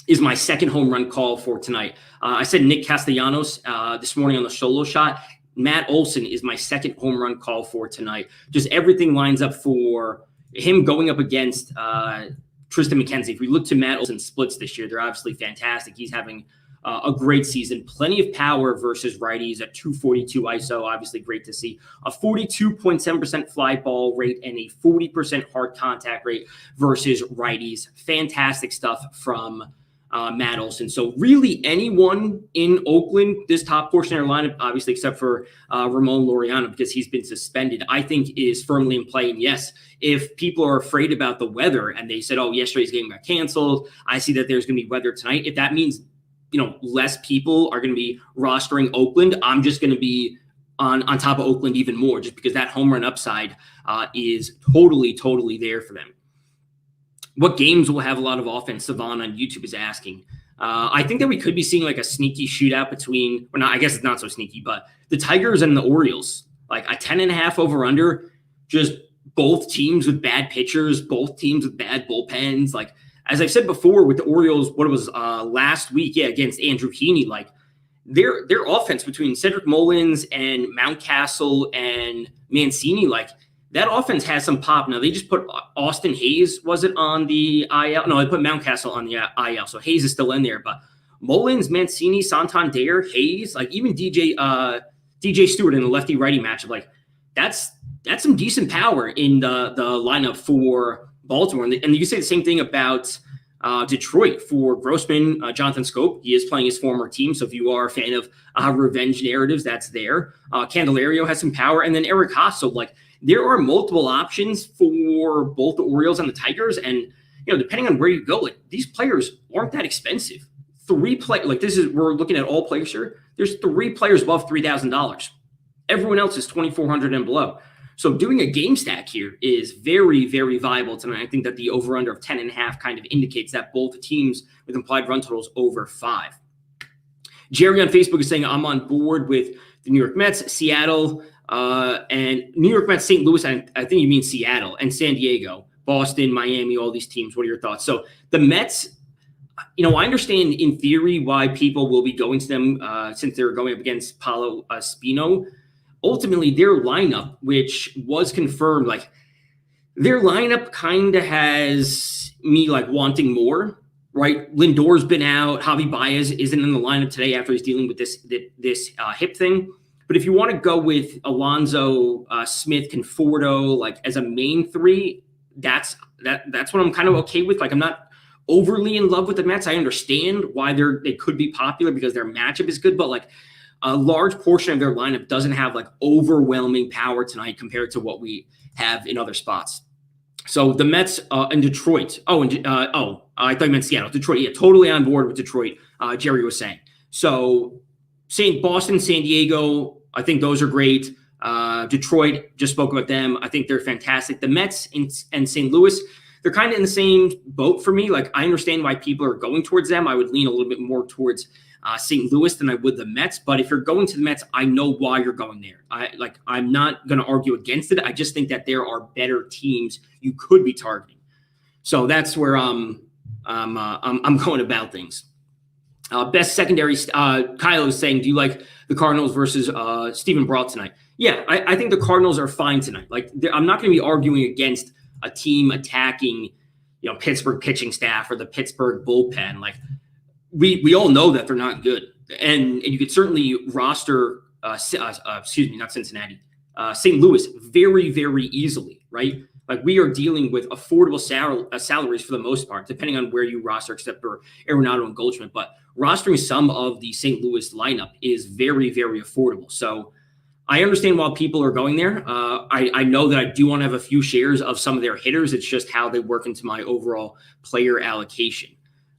is my second home run call for tonight. I said Nick Castellanos this morning on the solo shot. Matt Olson is my second home run call for tonight. Just everything lines up for him going up against Tristan McKenzie. If we look to Matt Olson's splits this year, they're obviously fantastic. He's having a great season, plenty of power versus righties at 242 ISO. Obviously great to see a 42.7% fly ball rate and a 40% hard contact rate versus righties. Fantastic stuff from Matt Olson. So really anyone in Oakland, this top portion of their lineup, obviously except for Ramon Laureano because he's been suspended, I think is firmly in play. And yes, if people are afraid about the weather and they said, oh, yesterday's game got canceled, I see that there's going to be weather tonight. If that means, less people are going to be rostering Oakland, I'm just going to be on top of Oakland even more just because that home run upside is totally there for them. What games will have a lot of offense? Savon on YouTube is asking. I think that we could be seeing like a sneaky shootout between, or not, I guess it's not so sneaky, but the Tigers and the Orioles, like a 10.5 over under, just both teams with bad pitchers, both teams with bad bullpens. Like, as I've said before with the Orioles, what it was last week, against Andrew Heaney, like their offense between Cedric Mullins and Mountcastle and Mancini, like that offense has some pop. Now they just put Austin Hayes, was it on the IL? No, they put Mountcastle on the IL. So Hayes is still in there, but Mullins, Mancini, Santander, Hayes, like even DJ Stewart in the lefty righty matchup, like that's some decent power in the lineup for Baltimore. And you can say the same thing about Detroit for Grossman, Jonathan Scope. He is playing his former team. So if you are a fan of revenge narratives, that's there. Candelario has some power. And then Eric Haas. So like there are multiple options for both the Orioles and the Tigers. And, depending on where you go, like these players aren't that expensive. We're looking at all players here. There's 3 players above $3,000. Everyone else is $2,400 and below. So doing a game stack here is very, very viable tonight. I think that the over-under of 10.5 kind of indicates that both teams with implied run totals over 5. Jerry on Facebook is saying, I'm on board with the New York Mets, Seattle, and New York Mets, St. Louis, I think you mean Seattle, and San Diego. Boston, Miami, all these teams. What are your thoughts? So the Mets, I understand in theory why people will be going to them since they're going up against Paulo Espino. Ultimately, their lineup, which was confirmed, like their lineup kind of has me like wanting more, right? Lindor's been out. Javi Baez isn't in the lineup today after he's dealing with this hip thing. But if you want to go with Alonso, Smith, Conforto, like as a main three, that's what I'm kind of okay with. Like I'm not overly in love with the Mets. I understand why they could be popular because their matchup is good, but like a large portion of their lineup doesn't have like overwhelming power tonight compared to what we have in other spots. So the Mets in Detroit. I thought you meant Seattle. Detroit. Yeah, totally on board with Detroit. Jerry was saying. So Boston, San Diego, I think those are great. Detroit, just spoke about them. I think they're fantastic. The Mets and St. Louis, they're kind of in the same boat for me. Like I understand why people are going towards them. I would lean a little bit more towards St. Louis than I would the Mets. But if you're going to the Mets, I know why you're going there. I'm not going to argue against it. I just think that there are better teams you could be targeting. So that's where I'm going about things. Best secondary. Kyle is saying, do you like the Cardinals versus Stephen Brault tonight? Yeah, I think the Cardinals are fine tonight. Like I'm not going to be arguing against a team attacking, Pittsburgh pitching staff or the Pittsburgh bullpen. Like we all know that they're not good, and you could certainly roster. Not Cincinnati, St. Louis very, very easily, right? Like we are dealing with affordable salaries for the most part, depending on where you roster, except for Arenado and Goldschmidt. But rostering some of the St. Louis lineup is very, very affordable. So I understand why people are going there. I know that I do want to have a few shares of some of their hitters. It's just how they work into my overall player allocation.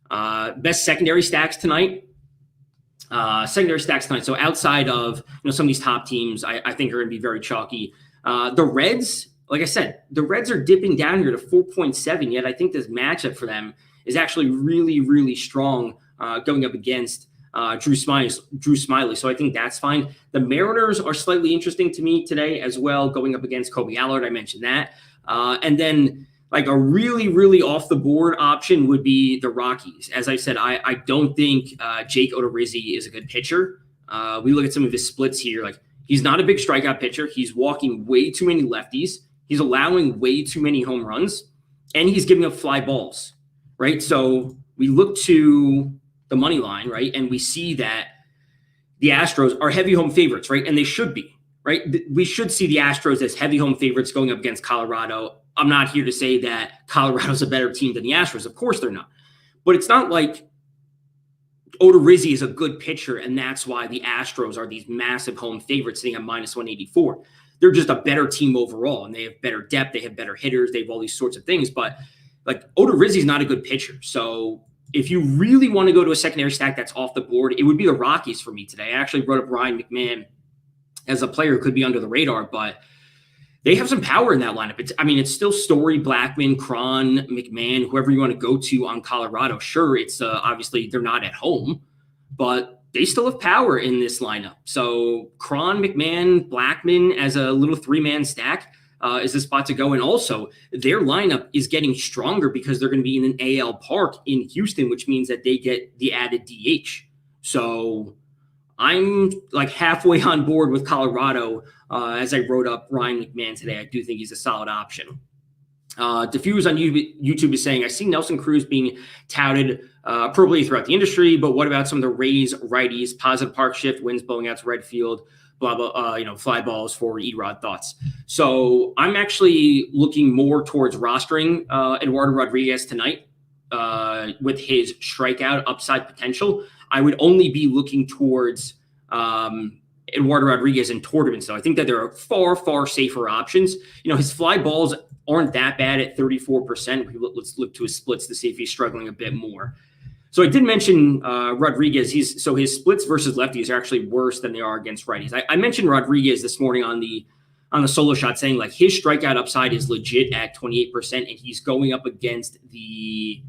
Best secondary stacks tonight. So outside of some of these top teams, I think are going to be very chalky. The Reds, like I said, the Reds are dipping down here to 4.7. Yet I think this matchup for them is actually really, really strong going up against Drew Smiley. So I think that's fine. The Mariners are slightly interesting to me today as well, going up against Kolby Allard. I mentioned that. And then like a really, really off the board option would be the Rockies. As I said, I don't think Jake Odorizzi is a good pitcher. We look at some of his splits here. Like he's not a big strikeout pitcher. He's walking way too many lefties. He's allowing way too many home runs, and he's giving up fly balls, right? So we look to the money line, right? And we see that the Astros are heavy home favorites, right? And they should be, right? We should see the Astros as heavy home favorites going up against Colorado. I'm not here to say that Colorado's a better team than the Astros. Of course they're not. But it's not like Odorizzi is a good pitcher, and that's why the Astros are these massive home favorites sitting at minus 184. They're just a better team overall, and they have better depth. They have better hitters. They have all these sorts of things. But like Odorizzi is not a good pitcher. So if you really want to go to a secondary stack that's off the board, it would be the Rockies for me today. I actually wrote up Ryan McMahon as a player who could be under the radar, but they have some power in that lineup. It's still Story, Blackmon, Cron, McMahon, whoever you want to go to on Colorado. Sure, it's obviously they're not at home, but they still have power in this lineup. So Cron, McMahon, Blackmon as a little three-man stack is the spot to go. And also their lineup is getting stronger because they're going to be in an AL park in Houston, which means that they get the added DH. So I'm like halfway on board with Colorado. As I wrote up Ryan McMahon today, I do think he's a solid option. Diffuse on YouTube is saying, I see Nelson Cruz being touted appropriately throughout the industry, but what about some of the Rays righties, positive park shift, winds blowing out to right field, blah, blah, fly balls for Erod thoughts. So I'm actually looking more towards rostering Eduardo Rodriguez tonight with his strikeout upside potential. I would only be looking towards Eduardo Rodriguez in tournaments, though. I think that there are far, far safer options. His fly balls aren't that bad at 34%. Let's look to his splits to see if he's struggling a bit more. So I did mention Rodriguez. His splits versus lefties are actually worse than they are against righties. I mentioned Rodriguez this morning on the solo shot, saying like his strikeout upside is legit at 28%, and he's going up against the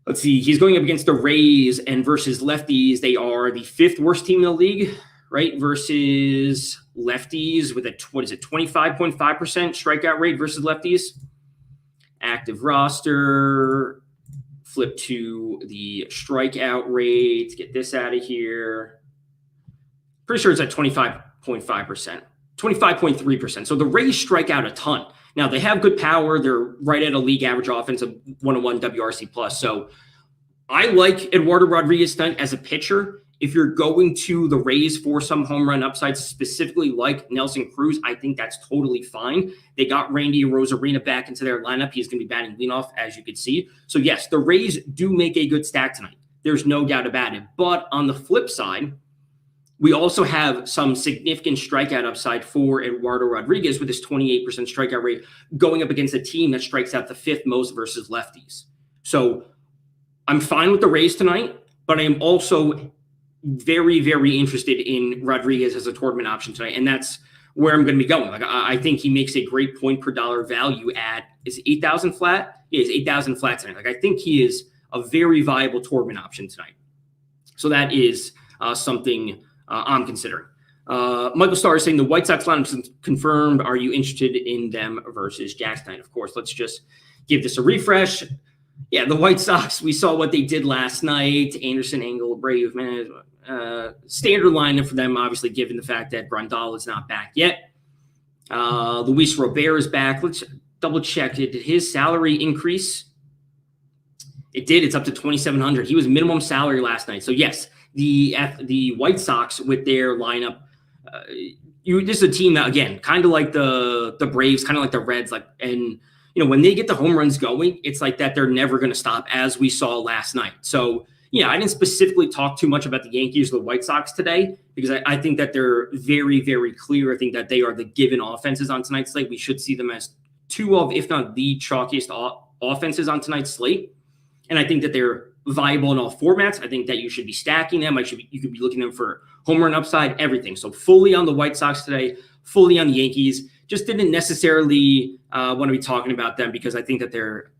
Rays, and versus lefties, they are the fifth worst team in the league, right? Versus lefties with a 25.5% strikeout rate versus lefties. active roster, flip to the strikeout rate, get this out of here. Pretty sure it's at 25.5%, 25.3%. So the Rays strike out a ton. Now they have good power. They're right at a league average offense of 101 WRC plus. So I like Eduardo Rodriguez as a pitcher. If you're going to the Rays for some home run upsides, specifically like Nelson Cruz, I think that's totally fine. They got Randy Rosarina back into their lineup. He's going to be batting leadoff, as you can see. So yes, the Rays do make a good stack tonight. There's no doubt about it. But on the flip side, we also have some significant strikeout upside for Eduardo Rodriguez with his 28% strikeout rate going up against a team that strikes out the fifth most versus lefties. So I'm fine with the Rays tonight, but I am also very, very interested in Rodriguez as a tournament option tonight. And that's where I'm going to be going. Like, I think he makes a great point per dollar value at, is it 8,000 flat? Yeah, it's 8,000 flat tonight. Like, I think he is a very viable tournament option tonight. So that is something I'm considering. Michael Starr is saying the White Sox lineup is confirmed. Are you interested in them versus Jacks tonight? Of course, let's just give this a refresh. Yeah, the White Sox, we saw what they did last night. Anderson, Engel, Brave, man, standard lineup for them, obviously, given the fact that Brandon is not back yet. Luis Robert is back. Let's double check. Did his salary increase? It did. It's up to $2,700. He was minimum salary last night. So yes, the White Sox with their lineup, this is a team that, again, kind of like the Braves, kind of like the Reds, like, and when they get the home runs going, it's like that they're never going to stop, as we saw last night. So, I didn't specifically talk too much about the Yankees or the White Sox today because I think that they're very, very clear. I think that they are the given offenses on tonight's slate. We should see them as two of, if not the chalkiest offenses on tonight's slate. And I think that they're viable in all formats. I think that you should be stacking them. You could be looking at them for home run upside, everything. So fully on the White Sox today, fully on the Yankees. Just didn't necessarily want to be talking about them because I think that they're,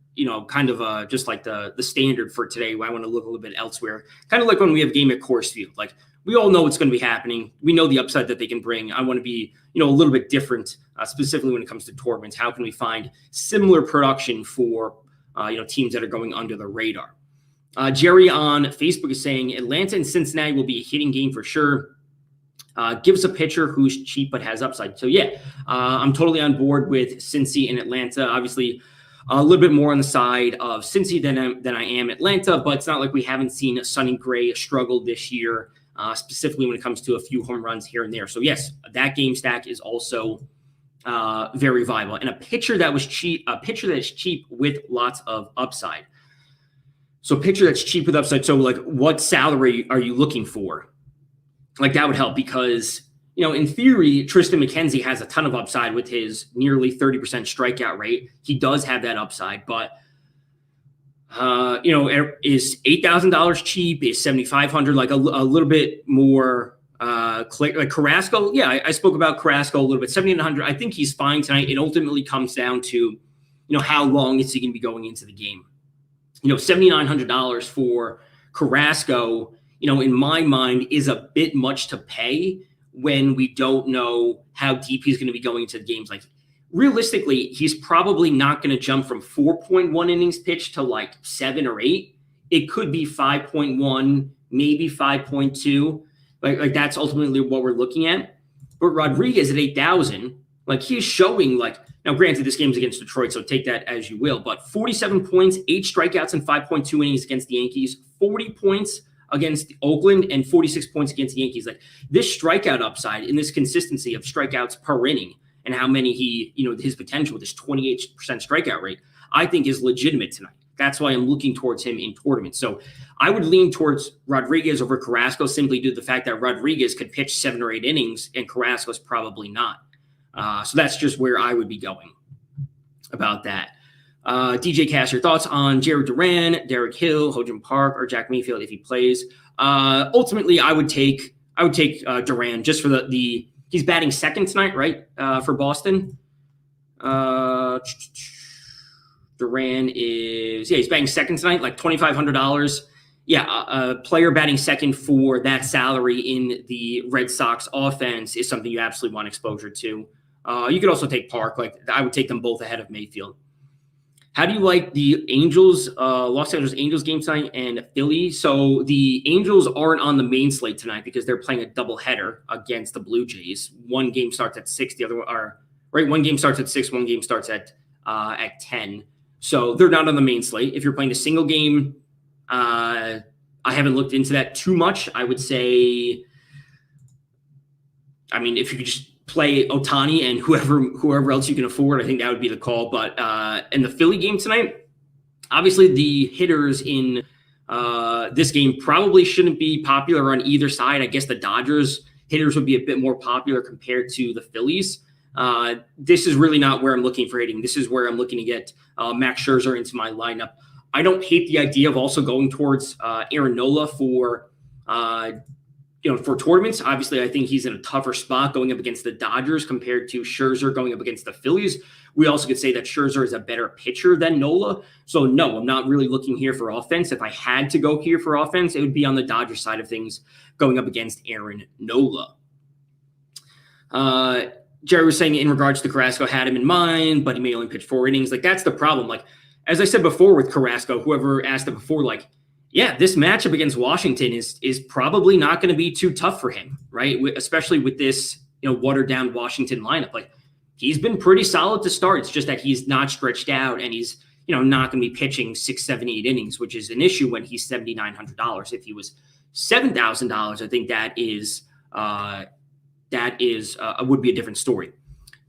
kind of just like the standard for today. I want to look a little bit elsewhere. Kind of like when we have game at Coors Field. Like, we all know what's going to be happening. We know the upside that they can bring. I want to be, a little bit different, specifically when it comes to tournaments. How can we find similar production for, teams that are going under the radar? Jerry on Facebook is saying Atlanta and Cincinnati will be a hitting game for sure. Give us a pitcher who's cheap but has upside. So, yeah, I'm totally on board with Cincy and Atlanta. Obviously, a little bit more on the side of Cincy than I am Atlanta, but it's not like we haven't seen Sonny Gray struggle this year, specifically when it comes to a few home runs here and there. So, yes, that game stack is also very viable. And a pitcher that is cheap with lots of upside. So, a pitcher that's cheap with upside. So, like, what salary are you looking for? Like, that would help because, in theory, Tristan McKenzie has a ton of upside with his nearly 30% strikeout rate. He does have that upside, but, is $8,000 cheap? Is $7,500 like a little bit more like Carrasco? Yeah, I spoke about Carrasco a little bit. $7,900. I think he's fine tonight. It ultimately comes down to, how long is he going to be going into the game? $7,900 for Carrasco, in my mind, is a bit much to pay when we don't know how deep he's going to be going into the games. Like, realistically, he's probably not going to jump from 4.1 innings pitched to like 7 or 8. It could be 5.1, maybe 5.2. Like that's ultimately what we're looking at. But Rodriguez at 8,000, like, he's showing, like, now granted this game's against Detroit, so take that as you will, but 47 points, 8 strikeouts and 5.2 innings against the Yankees, 40 points against Oakland and 46 points against the Yankees. Like, this strikeout upside and this consistency of strikeouts per inning and how many his potential with this 28% strikeout rate, I think is legitimate tonight. That's why I'm looking towards him in tournaments. So I would lean towards Rodriguez over Carrasco simply due to the fact that Rodriguez could pitch 7 or 8 innings and Carrasco's probably not. So that's just where I would be going about that. DJ Cass, your thoughts on Jared Duran, Derek Hill, Ho-Jin Park, or Jack Mayfield if he plays? Ultimately, I would take Duran just for the he's batting second tonight, right? For Boston. Duran he's batting second tonight, like $2,500. Yeah, a player batting second for that salary in the Red Sox offense is something you absolutely want exposure to. You could also take Park. Like, I would take them both ahead of Mayfield. How do you like the Angels, Los Angeles Angels game tonight and Philly? So the Angels aren't on the main slate tonight because they're playing a doubleheader against the Blue Jays. One game starts at 6, the other one one game starts at 6, one game starts at 10. So they're not on the main slate. If you're playing a single game, I haven't looked into that too much. I would say, I mean, if you could just play Ohtani and whoever else you can afford, I think that would be the call. But in the Philly game tonight, obviously the hitters in this game probably shouldn't be popular on either side. I guess the Dodgers hitters would be a bit more popular compared to the Phillies. This is really not where I'm looking for hitting. This is where I'm looking to get Max Scherzer into my lineup. I don't hate the idea of also going towards Aaron Nola for tournaments. Obviously, I think he's in a tougher spot going up against the Dodgers compared to Scherzer going up against the Phillies. We also could say that Scherzer is a better pitcher than Nola. So no, I'm not really looking here for offense. If I had to go here for offense, it would be on the Dodgers side of things going up against Aaron Nola. Jerry was saying in regards to Carrasco, had him in mind, but he may only pitch 4 innings. Like, that's the problem. Like, as I said before with Carrasco, whoever asked it before, like, yeah, this matchup against Washington is probably not going to be too tough for him, right? Especially with this, watered down Washington lineup. Like, he's been pretty solid to start. It's just that he's not stretched out and he's, not going to be pitching 6, 7, 8 innings, which is an issue when he's $7,900. If he was $7,000, I think would be a different story.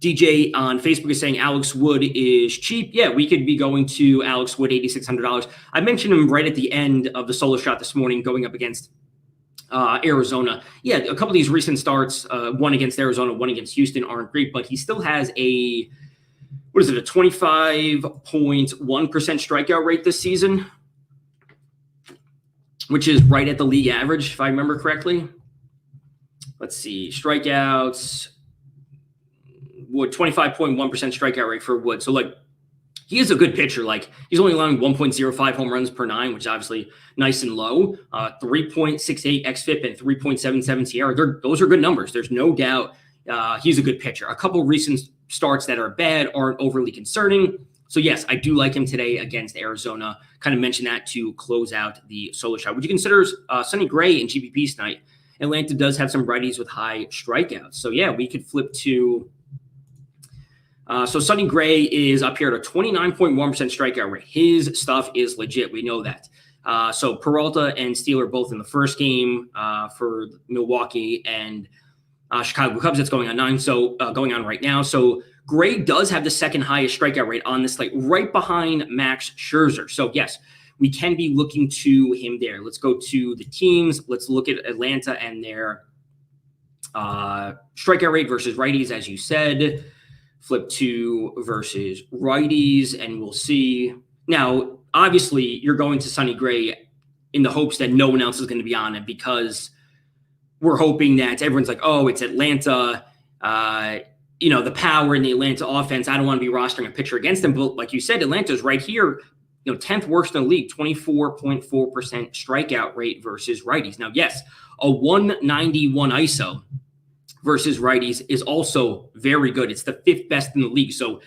DJ on Facebook is saying Alex Wood is cheap. Yeah, we could be going to Alex Wood, $8,600. I mentioned him right at the end of the solo shot this morning going up against Arizona. Yeah, a couple of these recent starts, one against Arizona, one against Houston, aren't great, but he still has a 25.1% strikeout rate this season, which is right at the league average, if I remember correctly. Let's see, strikeouts. Wood, 25.1% strikeout rate for Wood. So, like, he is a good pitcher. Like, he's only allowing 1.05 home runs per 9, which is obviously nice and low. 3.68 xFIP and 3.77 SIERA. Those are good numbers. There's no doubt he's a good pitcher. A couple recent starts that are bad aren't overly concerning. So, yes, I do like him today against Arizona. Kind of mentioned that to close out the solo shot. Would you consider Sonny Gray in GPPs tonight? Atlanta does have some righties with high strikeouts. So, yeah, we could flip to so Sonny Gray is up here at a 29.1% strikeout rate. His stuff is legit. We know that. So Peralta and Steele are both in the first game for Milwaukee and Chicago Cubs. That's going on going on right now. So Gray does have the second highest strikeout rate on this slate, right behind Max Scherzer. So, yes, we can be looking to him there. Let's go to the teams. Let's look at Atlanta and their strikeout rate versus righties, as you said. Flip to versus righties, and we'll see. Now, obviously, you're going to Sonny Gray in the hopes that no one else is going to be on it because we're hoping that everyone's like, oh, it's Atlanta, the power in the Atlanta offense. I don't want to be rostering a pitcher against them. But like you said, Atlanta's right here, 10th worst in the league, 24.4% strikeout rate versus righties. Now, yes, a 191 ISO versus righties is also very good. It's the 5th best in the league. So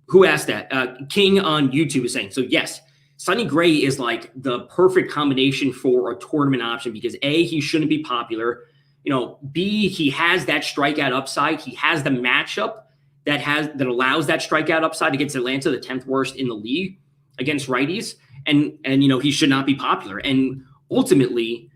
who asked that? King on YouTube is saying, so yes, Sonny Gray is like the perfect combination for a tournament option because A, he shouldn't be popular. B, he has that strikeout upside. He has the matchup that allows that strikeout upside against Atlanta, the 10th worst in the league against righties. And he should not be popular. And ultimately,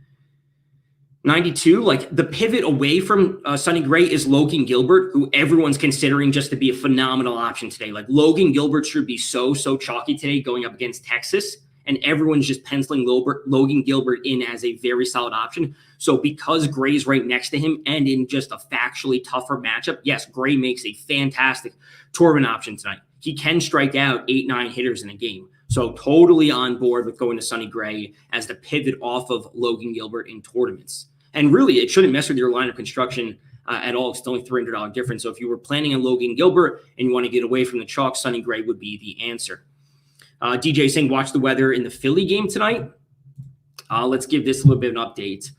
92, like the pivot away from Sonny Gray is Logan Gilbert, who everyone's considering just to be a phenomenal option today. Like Logan Gilbert should be so chalky today going up against Texas, and everyone's just penciling Logan Gilbert in as a very solid option. So because Gray's right next to him and in just a factually tougher matchup, yes, Gray makes a fantastic tournament option tonight. He can strike out 8-9 hitters in a game. So totally on board with going to Sonny Gray as the pivot off of Logan Gilbert in tournaments. And really, it shouldn't mess with your line of construction at all. It's only $300 difference. So if you were planning on Logan Gilbert and you want to get away from the chalk, Sonny Gray would be the answer. DJ saying, watch the weather in the Philly game tonight. Let's give this a little bit of an update.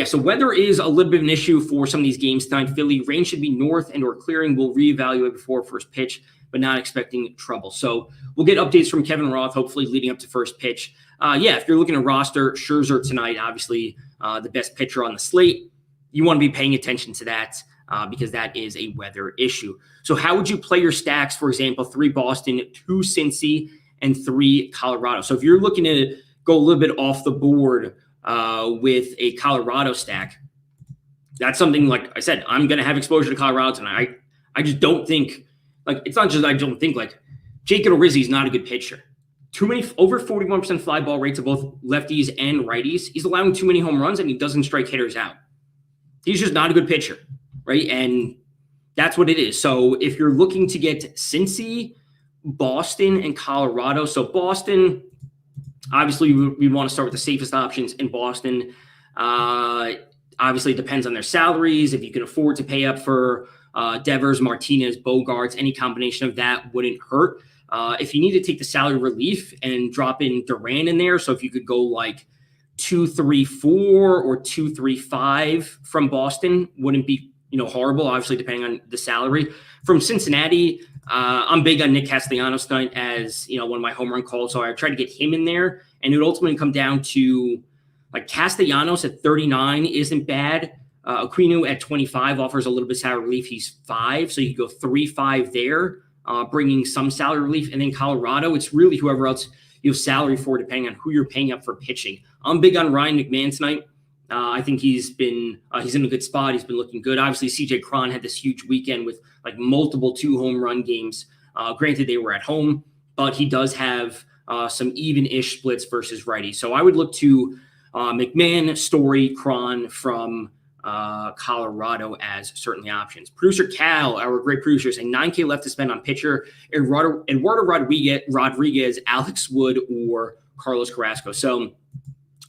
So weather is a little bit of an issue for some of these games tonight. Philly, rain should be north and or clearing. We'll reevaluate before first pitch. but not expecting trouble. So we'll get updates from Kevin Roth, hopefully leading up to first pitch. If you're looking at roster, Scherzer tonight, obviously the best pitcher on the slate. You want to be paying attention to that because that is a weather issue. So how would you play your stacks? For example, 3 Boston, 2 Cincy, and 3 Colorado. So if you're looking to go a little bit off the board with a Colorado stack, that's something, like I said, I'm going to have exposure to Colorado tonight. I just don't think, it's not just I don't think, Jake Odorizzi is not a good pitcher. Over 41% fly ball rates of both lefties and righties. He's allowing too many home runs, and he doesn't strike hitters out. He's just not a good pitcher, right? And that's what it is. So if you're looking to get Cincy, Boston, and Colorado, so Boston, obviously we want to start with the safest options in Boston. Obviously, it depends on their salaries. If you can afford to pay up for Devers, Martinez, Bogarts, any combination of that wouldn't hurt. If you need to take the salary relief and drop in Duran in there, so if you could go 2-3-4 or 2-3-5 from Boston, wouldn't be horrible. Obviously, depending on the salary. From Cincinnati, I'm big on Nick Castellanos tonight as one of my home run calls, so I try to get him in there, and it would ultimately come down to Castellanos at 39 isn't bad. Aquino at 25 offers a little bit of salary relief. He's 5, so you could go 3-5 there, bringing some salary relief. And then Colorado, it's really whoever else you have salary for, depending on who you're paying up for pitching. I'm big on Ryan McMahon tonight. I think he's in a good spot. He's been looking good. Obviously, CJ Cron had this huge weekend with multiple 2 home run games. Granted, they were at home, but he does have some even-ish splits versus righty. So I would look to McMahon, Story, Cron from Colorado as certainly options. Producer Cal, our great producer, saying $9K left to spend on pitcher Eduardo Rodriguez, Alex Wood, or Carlos Carrasco. So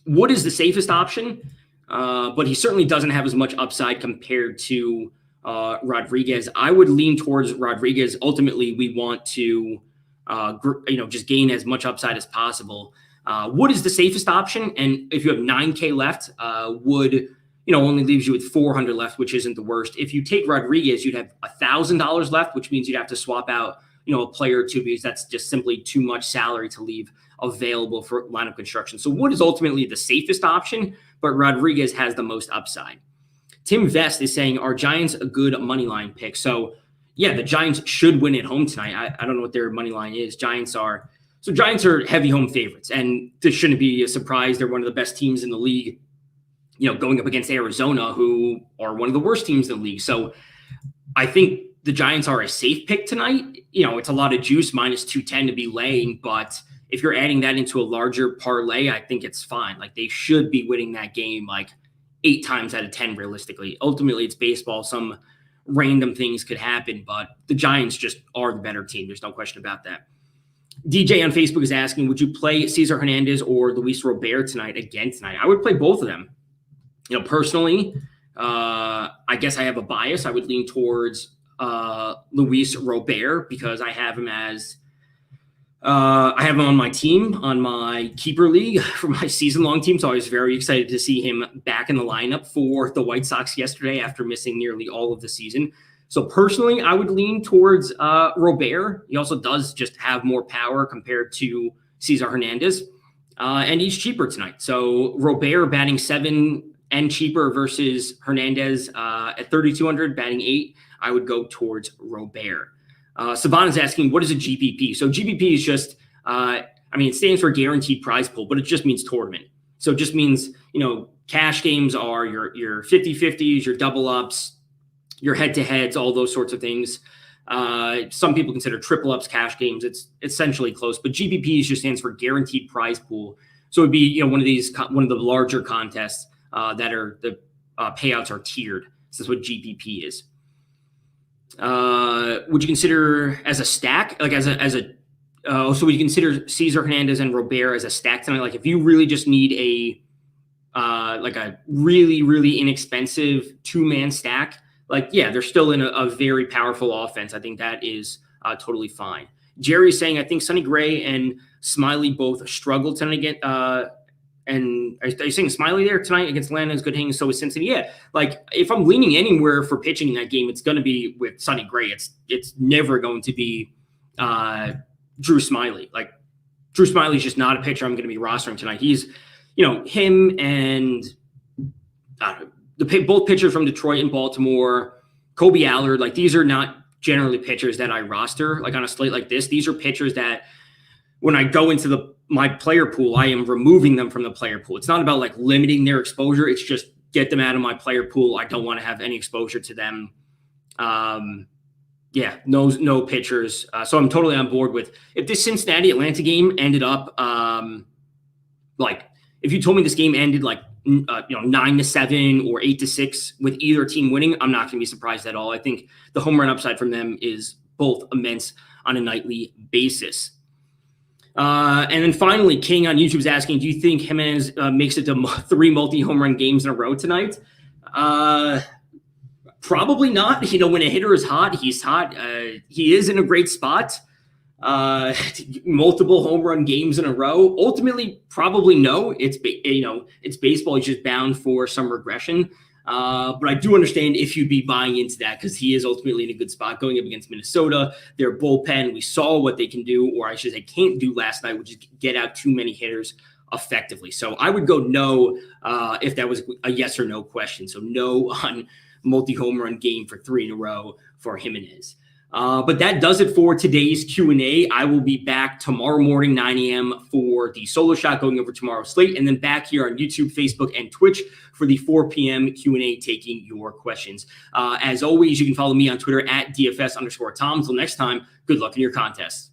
Wood is the safest option, but he certainly doesn't have as much upside compared to Rodriguez. I would lean towards Rodriguez. Ultimately, we want to just gain as much upside as possible. Wood is the safest option, and if you have $9K left, Wood only leaves you with 400 left, which isn't the worst. If you take Rodriguez, you'd have $1,000 left, which means you'd have to swap out, a player or two, because that's just simply too much salary to leave available for lineup construction. So Wood is ultimately the safest option, but Rodriguez has the most upside. Tim Vest is saying, are Giants a good money line pick? So yeah, the Giants should win at home tonight. I don't know what their money line is. Giants are heavy home favorites, and this shouldn't be a surprise. They're one of the best teams in the league, going up against Arizona, who are one of the worst teams in the league. So I think the Giants are a safe pick tonight. It's a lot of juice, minus 210 to be laying, but if you're adding that into a larger parlay, I think it's fine. They should be winning that game 8 times out of 10 realistically. Ultimately, it's baseball. Some random things could happen, but the Giants just are the better team. There's no question about that. DJ on Facebook is asking, would you play Cesar Hernandez or Luis Robert tonight? I would play both of them. Personally, I guess I have a bias. I would lean towards Luis Robert because I have him on my team, on my keeper league for my season-long team. So I was very excited to see him back in the lineup for the White Sox yesterday after missing nearly all of the season. So personally, I would lean towards Robert. He also does just have more power compared to Cesar Hernandez. And he's cheaper tonight. So Robert batting 7 and cheaper versus Hernandez at 3,200, batting 8. I would go towards Robert. Savannah's asking, what is a GPP? So GPP is just, it stands for guaranteed prize pool, but it just means tournament. So it just means, cash games are your 50-50s, your double ups, your head-to-heads, all those sorts of things. Some people consider triple ups cash games. It's essentially close, but GPP just stands for guaranteed prize pool. So it'd be, one of the larger contests that are the payouts are tiered. This is what GPP is. Would you consider as a stack, so would you consider Cesar Hernandez and Robert as a stack tonight? If you really just need a really, really inexpensive 2-man stack, they're still in a very powerful offense. I think that is totally fine. Jerry's saying, I think Sonny Gray and Smiley both struggled tonight again. And are you saying Smiley there tonight against Atlanta is good hitting? So is Cincinnati. Yeah. If I'm leaning anywhere for pitching in that game, it's going to be with Sonny Gray. It's never going to be Drew Smyly. Like, Drew Smyly is just not a pitcher I'm going to be rostering tonight. He's, him and both pitchers from Detroit and Baltimore, Kolby, Allard, like, these are not generally pitchers that I roster like on a slate like this. These are pitchers that when I go into my player pool, I am removing them from the player pool. It's not about like limiting their exposure. It's just get them out of my player pool. I don't want to have any exposure to them. No pitchers. So I'm totally on board with if this Cincinnati Atlanta game ended up if you told me this game ended 9-7 or 8-6 with either team winning, I'm not going to be surprised at all. I think the home run upside from them is both immense on a nightly basis. And then finally, King on YouTube is asking, do you think Jimenez makes it to 3 multi-home run games in a row tonight? Probably not. When a hitter is hot, he's hot. He is in a great spot. Multiple home run games in a row. Ultimately, probably no. It's baseball. He's just bound for some regression. But I do understand if you'd be buying into that because he is ultimately in a good spot going up against Minnesota. Their bullpen, we saw what they can do, or I should say can't do last night, which is get out too many hitters effectively. So I would go no if that was a yes or no question. So no on multi-home run game for 3 in a row for Jimenez. But that does it for today's Q&A. I will be back tomorrow morning, 9 a.m. for the solo shot going over tomorrow's slate, and then back here on YouTube, Facebook, and Twitch for the 4 p.m. Q&A taking your questions. As always, you can follow me on Twitter at DFS_Tom. Until next time, good luck in your contests.